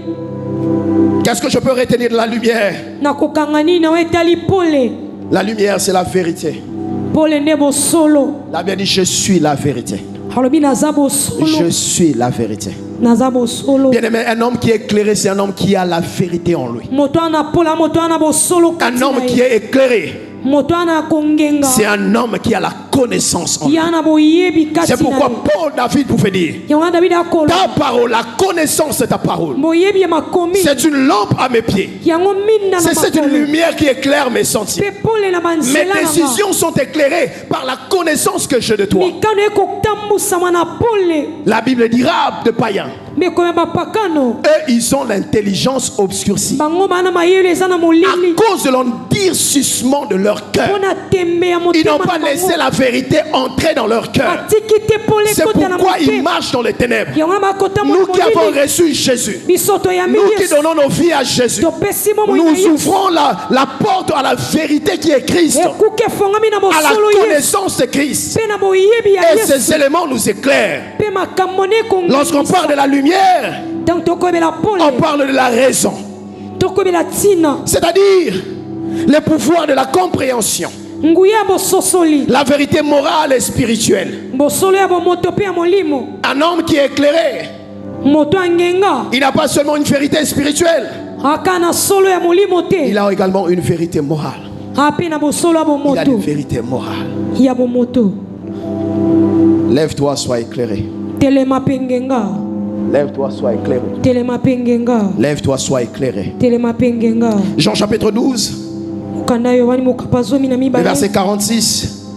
qu'est-ce que je peux retenir de la lumière? nakokanga nini na etali pole La lumière, c'est la vérité. pole nde bosolo La Bible dit, je suis la vérité. alobi naza bosolo Je suis la vérité. naza bosolo Bien-aimé, un homme qui est éclairé, c'est un homme qui a la vérité en lui. moto ana pola moto ana bosolo Un kati homme na qui ye est éclairé, moto ana kongenga c'est un homme qui a la connaissance en lui. yana boyebi kati C'est pourquoi na ye. Paul David pouvait dire, Yango David akolo ta parole, la connaissance de ta parole, boyebi ya makomi c'est une lampe à mes pieds. yango minda na C'est une makolo lumière qui éclaire mes sentiers. pe pole na Mes banzela na décisions sont éclairées par la connaissance que j'ai de toi. mikano ekotambusama na pole La Bible dira de païens, mekoya bapakano eux, ils ont l'intelligence obscurcie bango bana mayele eza na à molili cause de l'endurcissement de leur cœur. mpona tembe ya Ils motema n'ont pas na laissé bango la vérité entrer dans leur cœur. batiki te pole C'est ekota na pourquoi ils motema marchent dans les ténèbres. yango na bakota Nous mona qui avons molili reçu Jésus, biso toyambi nous qui yesu donnons nos vies à Jésus, topesi mo moi na nous yesu ouvrons la porte à la vérité qui est Christ, ekuke efongami na à la bosolo yesu connaissance de Christ. mpe na boyebi ya Et yesu ces éléments nous éclairent. mpe makambo ne Lorsqu'on ekongisa parle de la lumière, donc tokoyebela pole on parle de la raison, tokoyebela ntina c'est-à-dire le pouvoir de la compréhension, nguya ya bososoli la vérité morale et spirituelle. bosolo ya bomoto mpe ya molimo Un homme qui est éclairé, moto angenga il n'a pas seulement une vérité spirituelle, aka na solo ya molimo il te a également une vérité morale. ape na bosolo ya Il a une bomoto vérité morale. ya bomoto Lève-toi, sois éclairé. telema mpe ngenga Lève-toi, sois éclairé. telema mpe ngenga Lève-toi, sois éclairé. telema mpe ngenga Jean chapitre 12, mokanda yohani mokapa zomi na le mibale verset 46.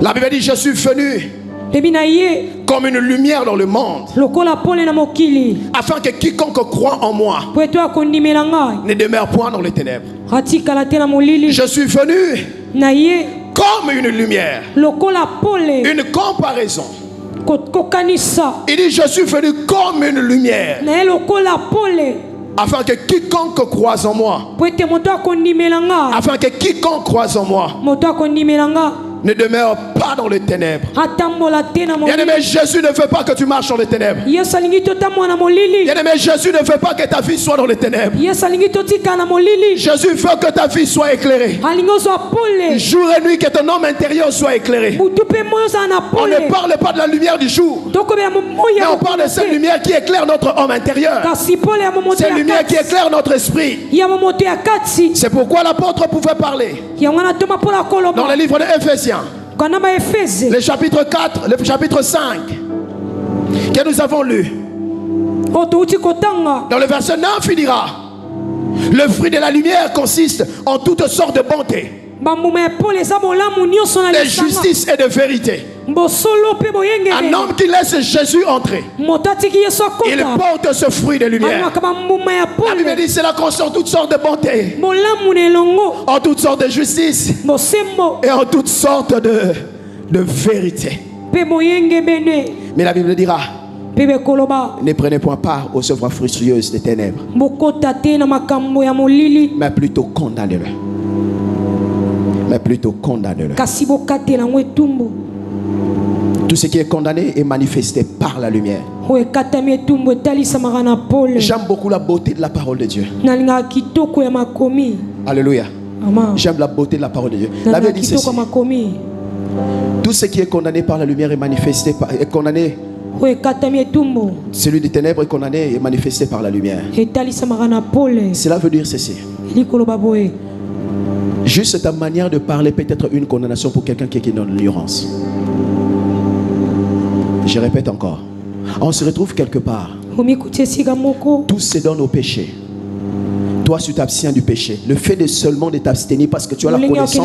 La Bible dit, je suis venu ebi na ye comme une lumière dans le monde, lokola pole na mokili afin que quiconque croit en moi po ete akondimela ngai ne demeure point dans les ténèbres. atikala te na molili Je suis venu na ye comme une lumière. lokola pole Une comparaison. kokanisa Il dit, je suis venu comme une lumière, na ye lokola pole afin que quiconque croise en moi, po ete moto akondimela ngai afin que quiconque croise en moi moto akondimela ngai ne demeure pas dans les ténèbres. atambola te na Bien-aimé, molili Jésus ne veut pas que tu marches dans les ténèbres. yesu alingi totambola na molili Bien-aimé, Jésus ne veut pas que ta vie soit dans les ténèbres. yesu alingi totika na molili Jésus veut que ta vie soit éclairée. alingi ozwa pole Jour et nuit, que ton homme intérieur soit éclairé. butu mpe moi ozala na On ne pole parle pas de la lumière du jour, tokobela moi mais ya on parle de cette lumière qui éclaire notre homme intérieur. kasi pole ya momoto Cette ya lumière qui kati éclaire notre esprit. ya momoto ya kati C'est pourquoi l'apôtre pouvait parler yango wana toma mpola dans koloba le livre de Éphésiens, kana baefese le chapitre 4, le chapitre 5, que nous avons lu. oyo touti kotanga Dans le verset 9, il dira, le fruit de la lumière consiste en toutes sortes de bonté, bambuma ya pole eza bolamu nyonso na de lisanga justice et de vérité. bosolo mpe Un boyengeli homme qui laisse Jésus entrer, moto atiki yesu il akota porte ce fruit de lumière. alimaka bambuma ya La Bible pole dit cela concerne toutes sortes de bonté, bolamu na elongo en toutes sortes de justice bosembo et en toutes sortes de vérité. mpe boyenge bene Mais la Bible dira, mpe bekoloba ne prenez point part aux œuvres fructueuses des ténèbres, bokota te na makambo ya molili mais plutôt condamnez-le. Mais plutôt condamnez-le. kasi bokatela yango etumbu Tout ce qui est condamné est manifesté par la lumière. oyo ekatami etumbu etalisamaka na pole J'aime beaucoup la beauté de la parole de Dieu. nalingaka kitoko ya makomi Alléluia. ama J'aime la beauté de la parole de Dieu. La nalingaka Bible dit kitoko ceci. ya makomi Tout ce qui est condamné par la lumière est manifesté par, est condamné. oyo ekatami etumbu Celui des ténèbres est condamné et manifesté par la lumière. etalisamaka na pole Cela veut dire ceci. likoloba boye Juste ta manière de parler peut être une condamnation pour quelqu'un qui est dans l'ignorance. Je répète encore. On se retrouve quelque part. omikuti esika moko Tout se donne au péché. Toi, tu t'abstiens du péché. Le fait de seulement de t'abstenir parce que tu as la connaissance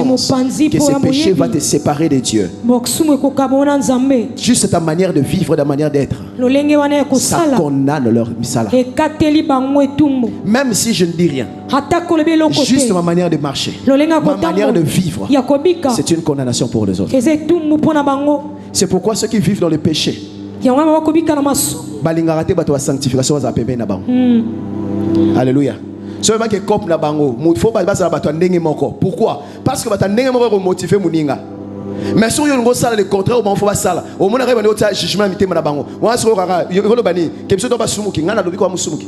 que ce péché va te séparer de Dieu. bosumu ekokabona nzambe Juste ta manière de vivre, ta manière d'être, lolenge wana ya ça kosala condamne leur misala. ekateli bango etumbu Même si je ne dis rien, ata koloba eloko juste te ma manière de marcher, lolenge ya ma manière de kotambo vivre, ya kobika c'est une condamnation pour les autres. eza etumbu mpo na bango C'est pourquoi ceux qui vivent dans le péché, yango wana bakobika na masumu balingaka te bato ba sanctification baza pembeni na bango. Alléluia. So ba ke cop na bango, il faut ba za bato ndenge moko. Pourquoi? Parce que bato ndenge moko ko motiver muninga. Mais si on go sala le contraire, on faut ba sala. Au mona reba ne ota jugement mitema na bango. Wa so kaka yolo bani, ke biso to ba sumuki, ngana lobi ko musumuki.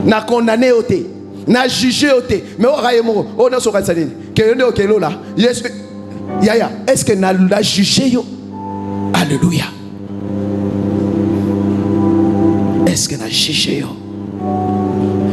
Na condamner oté, na juger oté. Mais o raye moko, o na so ka tsanini. Ke yonde o kelo la. Yes. Yaya, est-ce que na la juger yo? Alléluia. Est-ce que na juger yo?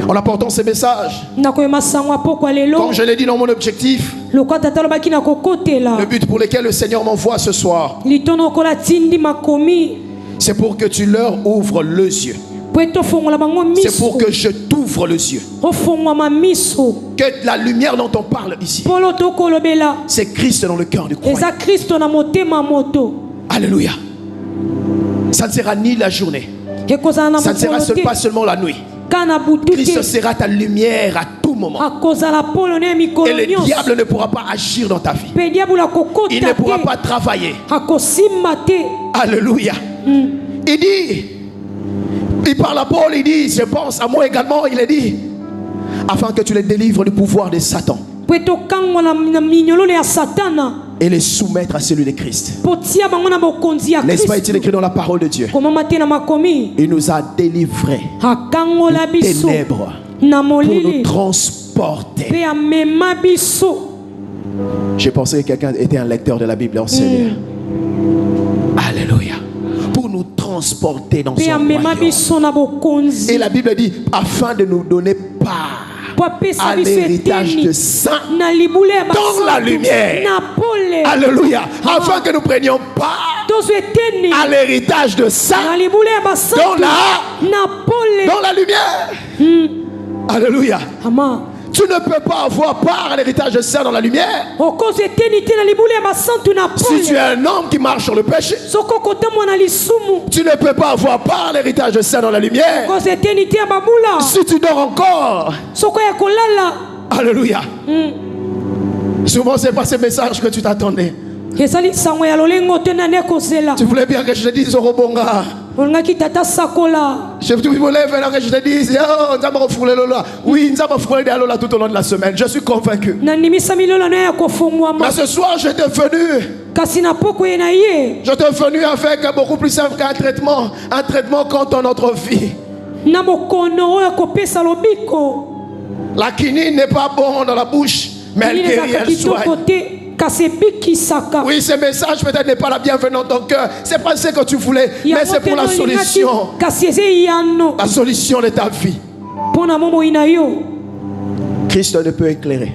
En apportant ces messages, nakoyema sango apokwa lelo comme je l'ai dit dans mon objectif, lokwa tata alobaki nakokotela le but pour lequel le Seigneur m'envoie ce soir, litono lokola tindi makomi c'est pour que tu leur ouvres les yeux. po ete ofongola bango C'est pour miso que je t'ouvre les yeux. ofongwama miso Que la lumière dont on parle ici, polo tokolobela c'est Christ dans le cœur du croyant. eza kristo na motema moto Alléluia. Ça ne sera ni la journée. ekozala na Ça ne sera mokolo te pas seulement la nuit. kana butu Christ te sera ta lumière à tout moment. akozala polo ne ya Et mikolo le nyonso diable ne pourra pas agir dans ta vie. mpe diabolo Il ne akokota pourra te pas travailler. akosimba te Alléluia. Il dit, il parle à Paul, il dit, je pense à moi également, il a dit, afin que tu les délivres du pouvoir de Satan po ete okangola na minyololo ya satana et les soumettre à celui de Christ. po tia bango na bokonzi ya N'est-ce pas, kristo est-il écrit dans la parole de Dieu? komama te na makomi Il nous a délivrés akangola des biso ténèbres na pour nous molili transporter. mpe amema biso J'ai pensé que quelqu'un était un lecteur de la Bible en Seigneur. Alléluia. Pour nous transporter dans mpe son amema royaume. biso na bokonzi Et la Bible dit, afin de nous donner part po apesa à biso l'héritage de eteni saints na libula ya dans la basantu lumière. na pole Alléluia. Afin que nous prenions part tozwa eteni à l'héritage de na saints libula ya dans basantu na pole dans la lumière. Alléluia. ama Tu ne peux pas avoir part à l'héritage de saints dans la lumière okozwa eteni te na libula ya basantu na si tu es pole un homme qui marche sur le péché. soki okotamwa na lisumu Tu ne peux pas avoir part à l'héritage de saints dans la lumière okozwa eteni te ya babula si tu dors encore. soki oya kolala Alléluia. Souvent, c'est pas ce message que tu t'attendais. ezali sango ya lolengo te na nde kozela Tu voulais bien que je te dise Orobonga. olingaki tata sakola Tu voulais vraiment que je te dise oh, Nzamba refoulé Lola. Oui, Nzamba refoulé Lola tout au long de la semaine. Je suis convaincu. nandimisa milolo na ye ya kofungwama Mais ce soir, j'étais venu. kasi na poko ye na ye J'étais venu avec beaucoup plus simple qu'un traitement. Un traitement contre notre vie. na bokono oyo akopesa lobiko La quinine n'est pas bon dans la bouche, mais elle Elili guérit, ezalaka elle soigne. kitoko te kasi ebikisaka Oui, ce message peut-être n'est pas la bienvenue dans ton cœur. C'est pas ce que tu voulais, mais Yango c'est te pour la nolingaki, solution. kasi eza yano La solution de ta vie. mpo na momoi na yo Christ ne peut éclairer.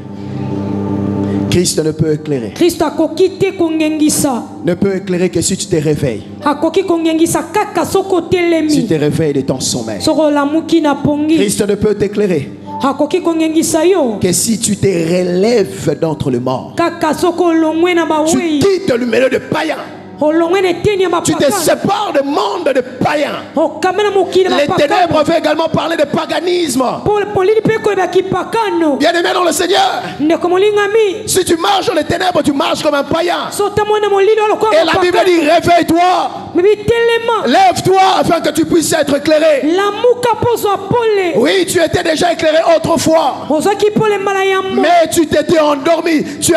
Christ ne peut éclairer. kristo akoki te kongengisa Ne peut éclairer que si tu te réveilles. akoki kongengisa kaka soki Si tu otelemi te réveilles de ton sommeil. soki olamuki na pongi Christ ne peut t'éclairer akoki kongengisa yo que si tu te relèves d'entre les morts. kaka soki olongwe na Tu bawei quittes le milieu de païens. olongwe na eteni ya Tu te bapaka sépares du monde de païens. okame na mokili Les bapaka ténèbres veulent également parler de paganisme. polili mpe kolobaki pakano Bien-aimé dans le Seigneur, ndeko molingami si tu marches dans les ténèbres, tu marches comme un païen. so otamwa na molili oyo lokola Et la Bible mopaka dit, réveille-toi, mebi telema lève-toi afin que tu puisses être éclairé. lamuka mpo ozwa pole Oui, tu étais déjà éclairé autrefois, ozwaki pole mbala ya mo mais tu t'étais endormi, tu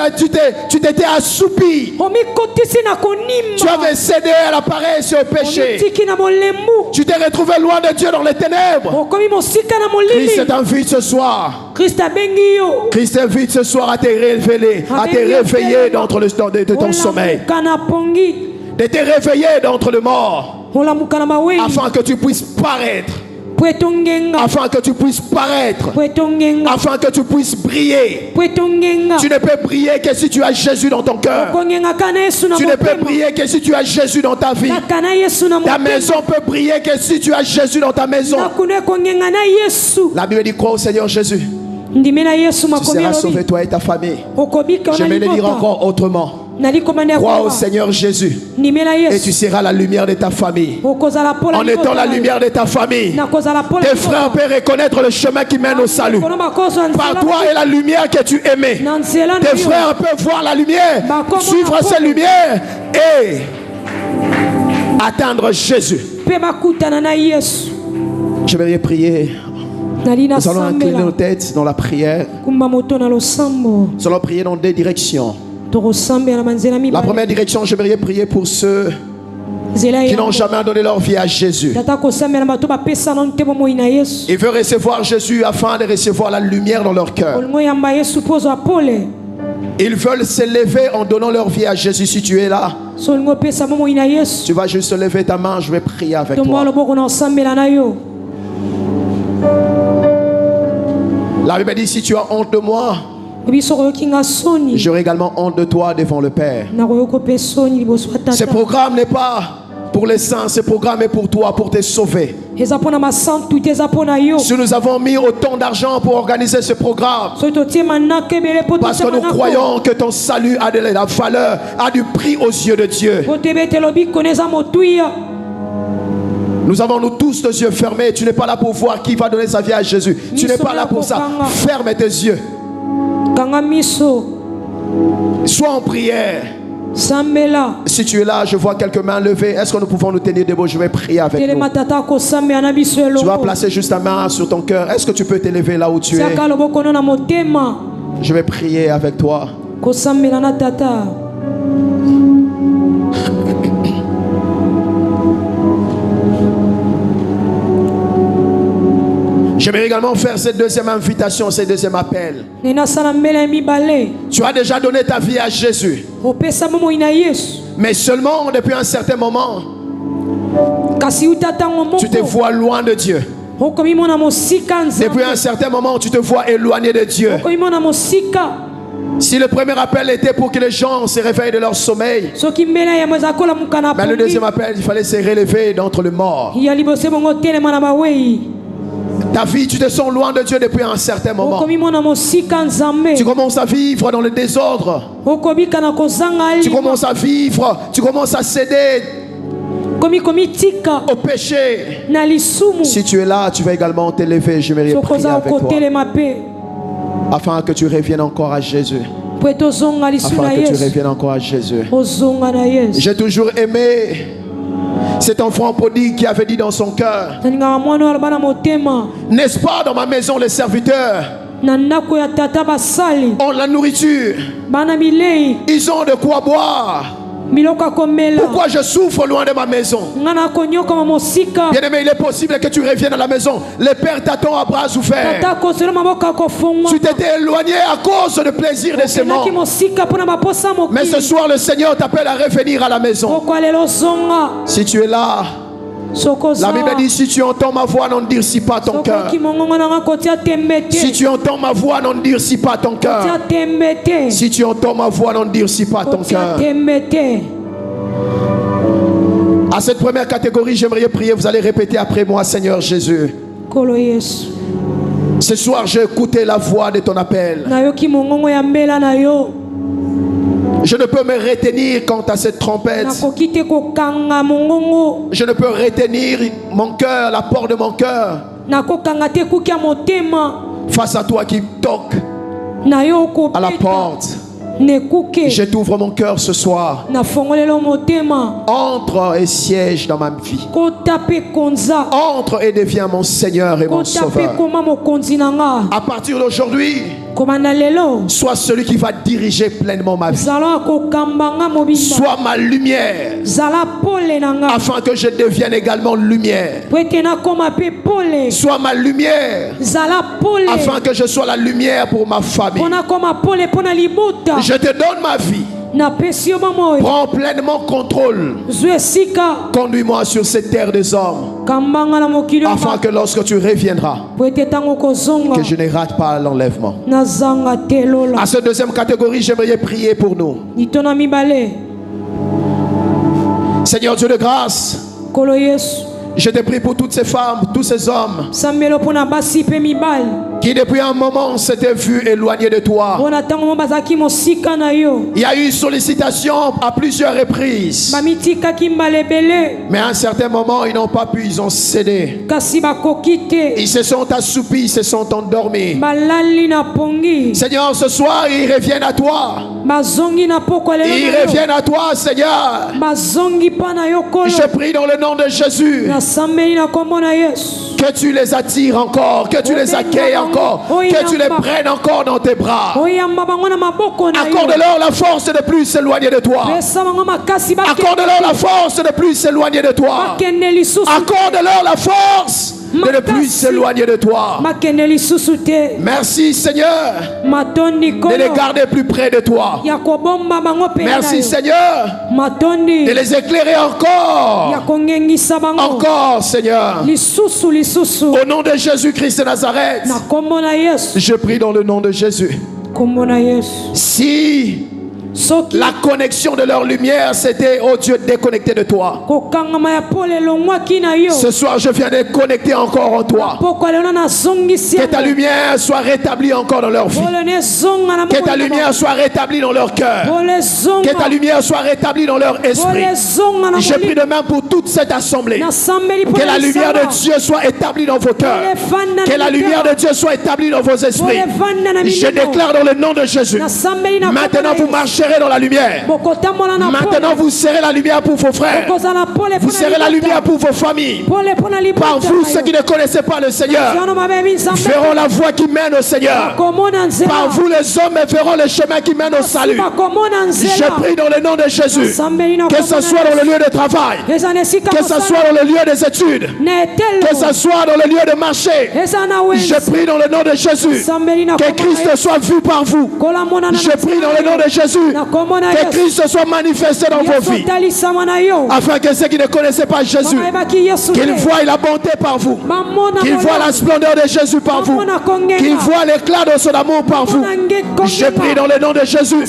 t'étais assoupi. omikotisi na Tu konimba avais cédé à la paresse et au péché. omitiki na molembu Tu t'es retrouvé loin de Dieu dans les ténèbres. okomi mosika na Christ molili t'invite ce soir. kristo abengi yo Christ t'invite ce soir à te révéler, à te réveiller d'entre de ton sommeil, olamuka na pongi de te réveiller d'entre les morts, olamuka na bawei afin que tu puisses paraître, po etongenga afin que tu puisses paraître, po etongenga afin que tu puisses briller. po etongenga Tu ne peux briller que si tu as Jésus dans ton cœur. okongengaka na yesu na Tu ne peux motema briller que si tu as Jésus dans ta vie. kaka na yesu na Ta motema maison peut briller que si tu as Jésus dans ta maison. nakuna ekongenga na yesu La Bible dit, crois au Seigneur Jésus. ndimi na yesu Tu makomi seras sauvé, elobi toi et ta famille. okobika Je ona vais le dire libota encore autrement. nali komanda Crois au yakoba Seigneur Jésus ndimi na et tu yesu seras la lumière de ta famille. okozala mpo En étant la lumière de ta famille, nakozala mpo tes frères peuvent reconnaître le chemin qui mène au salut. Par toi et la lumière que tu aimais. na nzela na Tes yo frères peuvent voir la lumière, suivre cette lumière et atteindre Jésus. mpe bakutana na yesu Je vais prier. nali Nous allons incliner nos nasambela têtes dans la prière. kumba moto na losambo Nous allons prier dans 2 directions. tokosambela na manzela La mibale première direction, je vais prier pour ceux nzela qui ya n'ont jamais donné leur vie à Jésus. tata kosambela bato bapesa nano te bomoi na yesu Ils veulent recevoir Jésus afin de recevoir la lumière dans leur cœur. olingo yamba yesu mpo ozwa pole Ils veulent s'élever en donnant leur vie à Jésus. Si tu es là, so olingo opesa bomoi na yesu tu vas juste lever ta main, je vais prier avec tomboa toi. loboko na osambela na yo La Bible dit, si tu as honte de moi, biso koyoki nga soni j'aurai également honte de toi devant le Père. nakoyoka mpe soni liboso ya Ce tata. programme n'est pas pour les saints, ce programme est pour toi, pour te sauver. eza mpo na masantu te, eza mpo na yo. Si nous avons mis autant d'argent pour organiser ce programme, soki totie manaka ebele mpo parce que nous croyons que ton salut a de la valeur, a du prix aux yeux de Dieu. po tebete lobiko na eza motuya. Nous avons nous tous les yeux fermés. Tu n'es pas là pour voir qui va donner sa vie à Jésus. Tu n'es pas là pour ça. Ferme tes yeux. kanga miso Sois en prière. sambela Si tu es là, je vois quelques mains levées. Est-ce que nous pouvons nous tenir debout? Je vais prier avec nous. telema tata akosambela na biso Tu vas elongo placer juste ta main sur ton cœur. Est-ce que tu peux t'élever là où tu es? tiaka loboko no na motema Je vais prier avec toi. kosambela na tata. J'aimerais également faire cette deuxième invitation, ce deuxième appel. nenasala mbela ya mibale Tu as déjà donné ta vie à Jésus, opesa bomoi na yesu mais seulement depuis un certain moment, kasi uta ntango tu te moko vois loin de Dieu. okomi mona mosika nzambe Depuis un certain moment, tu te vois éloigné de Dieu. okomi mona mosika. Si le premier appel était pour que les gens se réveillent de leur sommeil, soki mbela ya mweza kolamuka na mais le pongi deuxième appel, il fallait se relever d'entre les morts. ya liboso bongo telema na bawei Ta vie, tu te sens loin de Dieu depuis un certain moment. okomi mona mosika nzambe Tu commences à vivre dans le désordre. okobika na kozanga Tu alima commences à vivre, tu commences à céder komi tika au péché. na lisumu Si tu es là, tu vas également t'élever. Je vais prier sokoza avec toi, okotelema mpe afin que tu reviennes encore à Jésus. po ete ozonga lisu Afin na que tu yesu reviennes encore à Jésus. ozonga na yesu. J'ai toujours aimé cet enfant prodigue qui avait dit dans son cœur, nalingaka mwana oyo aloba na motema n'est-ce pas dans ma maison les serviteurs na ndako ya tata basali ont la nourriture, bana bilei ils ont de quoi boire. biloko ya komela Pourquoi je souffre loin de ma maison? nga na konyokama mosika Bien-aimé, il est possible que tu reviennes à la maison. Le Père t'attend à bras ouverts. tata akosela maboko ya kofungwa Tu t'étais éloigné à cause de plaisir de ce okendaki monde. mosika mpo na baposa Mais ce mokili soir, le Seigneur t'appelle à revenir à la maison. pokwa lelo ozonga Si tu es là, la Bible dit, si tu entends ma voix, n'endurcis pas ton cœur. sokoki mongongo nanga kotia tembe Si te tu entends ma voix, n'endurcis pas ton kotia cœur. tembe te Si tu entends ma voix, n'endurcis pas ton kotia cœur. tembe te. À cette première catégorie, j'aimerais prier. Vous allez répéter après moi, Seigneur Jésus. kolo yesu Ce soir, j'ai écouté la voix de ton appel. nayoki mongongo ya mbela na yo Je ne peux me retenir quant à cette trompette. nakoki te kokanga mongongo Je ne peux retenir mon cœur, la porte de mon cœur, nakokanga te ekuki ya motema face à toi qui toque na yo à la okopeta porte. nekuke Je t'ouvre mon cœur ce soir. nafongolelo motema Entre et siège dans ma vie. kota mpe konza Entre et deviens mon Seigneur et mon kota mpe Sauveur. koma mokonzi na nga À partir d'aujourd'hui, komanda lelo sois celui qui va diriger pleinement ma vie. zala kokamba nga mobimba Sois ma lumière, zala pole na nga afin que je devienne également lumière. po ete nakoma mpe pole Sois ma lumière, zala pole afin que je sois la lumière pour ma famille. mpo nakoma pole mpo na libuta Je te donne ma vie. napesi yo bomoi Prends pleinement contrôle. zwa esika Conduis-moi sur cette terre des hommes, kambanga na mokili afin que lorsque tu reviendras, po ete ntango kozonga que je ne rate pas l'enlèvement. nazanga te lola À cette deuxième catégorie, j'aimerais prier pour nous. litona mibale Seigneur Dieu de grâce, kolo yesu je te prie pour toutes ces femmes, tous ces hommes sambelo mpo na basi mpe mibali qui depuis un moment s'étaient vus éloignés de toi. mpo na ntango mo bazalaki mosika na yo Il y a eu sollicitation à plusieurs reprises, bamitikaki mbala ebele mais à un certain moment, ils n'ont pas pu, ils ont cédé. kasi bakoki te Ils se sont assoupis, ils se sont endormis. balali na pongi Seigneur, ce soir, ils reviennent à toi. bazongi na pokwa lelo Ils na yo reviennent à toi, Seigneur. bazongi mpa na yo kolo Je prie dans le nom de Jésus nasambeli na kombo na yesu que tu les attires encore, que tu les accueilles encore, que tu les prennes encore dans tes bras. oyamba bango na maboko na yo Accorde-leur la force de plus s'éloigner de toi. pesa bango makasi Accorde-leur la force de plus s'éloigner de toi. bakende lisusu Accorde-leur la force de ne plus s'éloigner de toi. makende lisusu te. Merci Seigneur Matondi de kolo les garder plus près de toi. ya kobomba bango pene na Merci yo. Seigneur Matondi de les éclairer ya encore. kongengisa bango Encore Seigneur. lisusu Au nom de Jésus-Christ de Nazareth, na kombo na Yesu, je prie dans le nom de Jésus. kombo na Yesu. Si Soki la connexion de leur lumière c'était, oh Dieu, déconnecté de toi, kokangama ya pole longwaki na yo, ce soir je viens de connecter encore en toi. poko lelo na zongisi Que ta lumière soit rétablie encore dans leur vie. pole ne zonga na Que ta lumière soit rétablie dans leur cœur. pole zonga Que ta lumière soit rétablie dans leur esprit. pole zonga na Je prie de même pour toute cette assemblée. na sambeli Que la lumière de Dieu soit établie dans vos cœurs. Que la lumière de Dieu soit établie dans vos esprits. Je déclare dans le nom de Jésus. Maintenant vous marcherez dans la lumière. Maintenant vous serrez la lumière pour vos frères. Vous serrez la lumière pour vos familles. Par vous, ceux qui ne connaissaient pas le Seigneur verront la voie qui mène au Seigneur. Par vous, les hommes verront le chemin qui mène au salut. Je prie dans le nom de Jésus. Que ce soit dans le lieu de travail, que ce soit dans le lieu des études, que ce soit dans le lieu de marché. Je prie dans le nom de Jésus. Que Christ soit vu par vous. Je prie dans le nom de Jésus. Que Christ soit manifesté dans vos vies. Afin que ceux qui ne connaissaient pas Jésus, qu'ils voient la bonté par vous. Qu'ils voient la splendeur de Jésus par vous. Qu'ils voient l'éclat de son amour par vous. Je prie dans le nom de Jésus.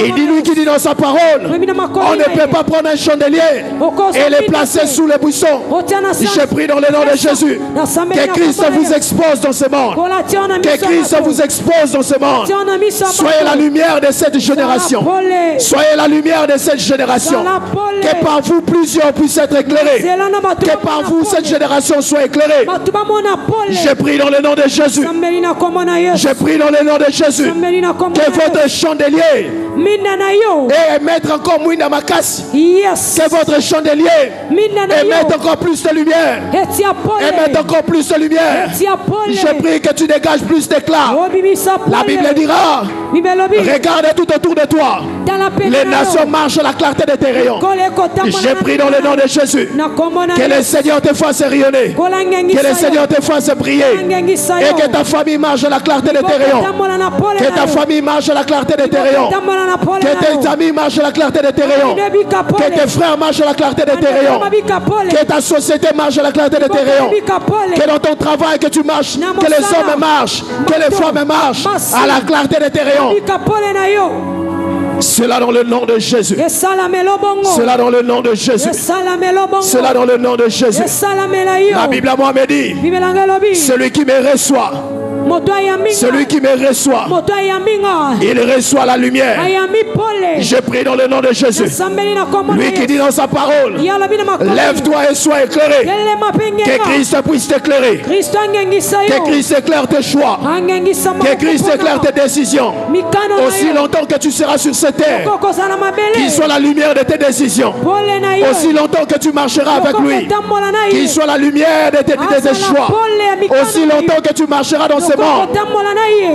Il dit lui qui dit dans sa parole, on ne peut pas prendre un chandelier et le placer sous les buissons. Je prie dans le nom de Jésus. Que Christ vous expose dans ce monde. Que Christ vous expose dans ce monde. Soyez la lumière de cette génération. Soyez la lumière de cette génération. Que par vous plusieurs puissent être éclairés. Que par vous cette génération soit éclairée. Je prie dans le nom de Jésus. Je prie dans le nom de Jésus. Que votre chandelier et mettre encore Mouina Makasi. Que votre chandelier et mettre encore plus de lumière. Et mettre encore plus de lumière. Je prie que tu dégages plus d'éclat. La Bible dira, regarde tout autour de toi. Les nations marchent à la clarté de tes rayons. Je prie dans le nom de Jésus. Que le Seigneur te fasse rayonner. Que le Seigneur te fasse briller. Et que ta famille marche à la clarté de tes rayons. Que ta famille marche à la clarté de tes rayons. Que tes amis marchent à la clarté de tes rayons. Que tes frères marchent à la clarté de tes rayons. Que ta société marche à la clarté de tes rayons. Que dans ton travail que tu marches, que les hommes marchent, que les femmes marchent à la clarté de tes rayons. Cela dans le nom de Jésus. Cela dans le nom de Jésus. Cela dans le nom de Jésus. La Bible à moi me dit, celui qui me reçoit, celui qui me reçoit, il reçoit la lumière. Je prie dans le nom de Jésus. Lui qui dit dans sa parole, lève-toi et sois éclairé. Que Christ puisse t'éclairer. Que Christ éclaire tes choix. Que Christ éclaire tes décisions. Aussi longtemps que tu seras sur cette terre, qu'il soit la lumière de tes décisions. Aussi longtemps que tu marcheras avec lui, qu'il soit la lumière de tes choix. Aussi longtemps que tu marcheras dans ce monde,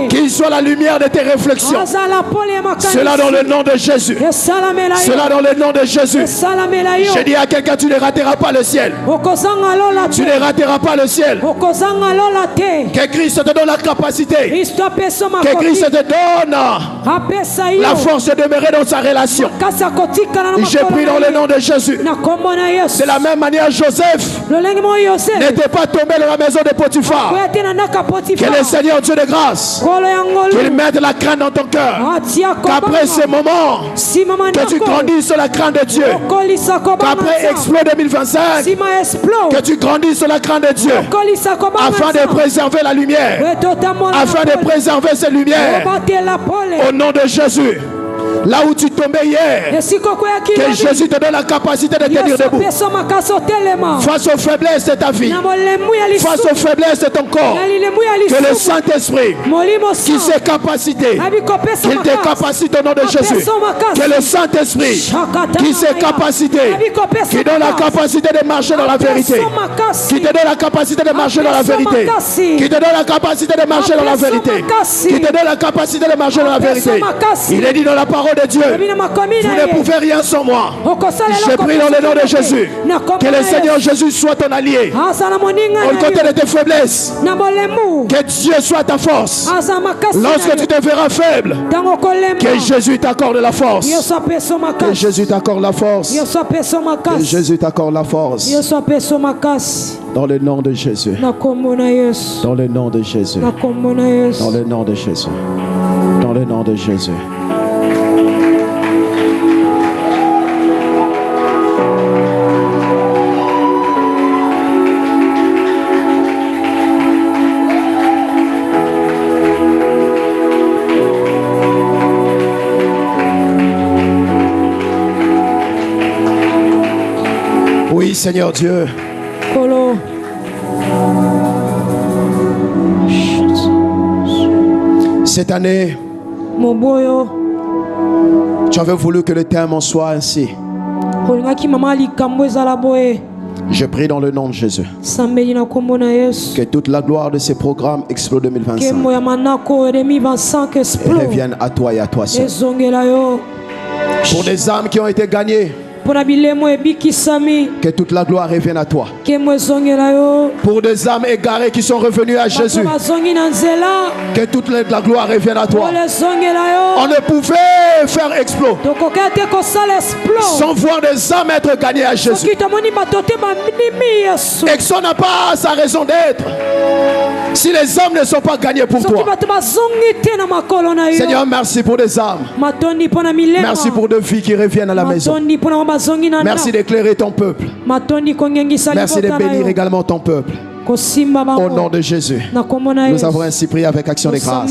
qu'il soit la lumière de tes réflexions. Cela dans le nom de Jésus. Cela dans le nom de Jésus. Je dis à quelqu'un, tu ne rateras pas le ciel. Tu ne rateras pas le ciel. Que Christ te donne la capacité. Que Christ te donne la force de demeurer dans sa relation. Je prie dans le nom de Jésus. De la même manière, Joseph n'était pas tombé dans la maison de Potiphar. Que le Seigneur Dieu de grâce, qu'il mette la crainte dans ton cœur. Qu'après ce moment, que tu grandisses sur la crainte de Dieu. Qu'après Exploit 2025, que tu grandisses sur la crainte de Dieu. Afin de préserver la lumière. Afin de préserver cette lumière. Au nom de Jésus. Là où tu tombais hier, que Jésus te donne la capacité de tenir debout. Face aux faiblesses de ta vie, face aux faiblesses de ton corps, que le Saint-Esprit, qui s'est capacité, qu'il te capacite au nom de Jésus. Que le Saint-Esprit, qui s'est capacité, qui donne la capacité de marcher dans la vérité, qui te donne la capacité de marcher dans la vérité, qui te donne la capacité de marcher dans la vérité, qui te donne la capacité de marcher dans la vérité. Il est dit dans la parole parole de Dieu. Vous ne pouvez rien sans moi. Je prie dans le nom de Jésus. Que le Seigneur Jésus soit ton allié. Au côté de tes faiblesses. Que Dieu soit ta force. Lorsque tu te verras faible, que Jésus t'accorde la force. Que Jésus t'accorde la force. Que Jésus t'accorde la force. Dans le nom de Jésus. Dans le nom de Jésus. Dans le nom de Jésus. Dans le nom de Jésus. Oui, Seigneur Dieu. Cette année, tu avais voulu que le thème en soit ainsi. Je prie dans le nom de Jésus que toute la gloire de ces programmes Explo 2025 revienne à toi et à toi seul. Pour les âmes qui ont été gagnées, que toute la gloire revienne à toi. Pour des âmes égarées qui sont revenues à Jésus, que toute la gloire revienne à toi. On ne pouvait faire Explo sans voir des âmes être gagnées à Jésus. Explo n'a pas sa raison d'être si les âmes ne sont pas gagnées pour toi. Seigneur, merci pour des âmes. Merci pour des vies qui reviennent à la maison. Merci d'éclairer ton peuple. Merci de bénir également ton peuple. Au nom de Jésus, nous avons ainsi prié avec action de grâce.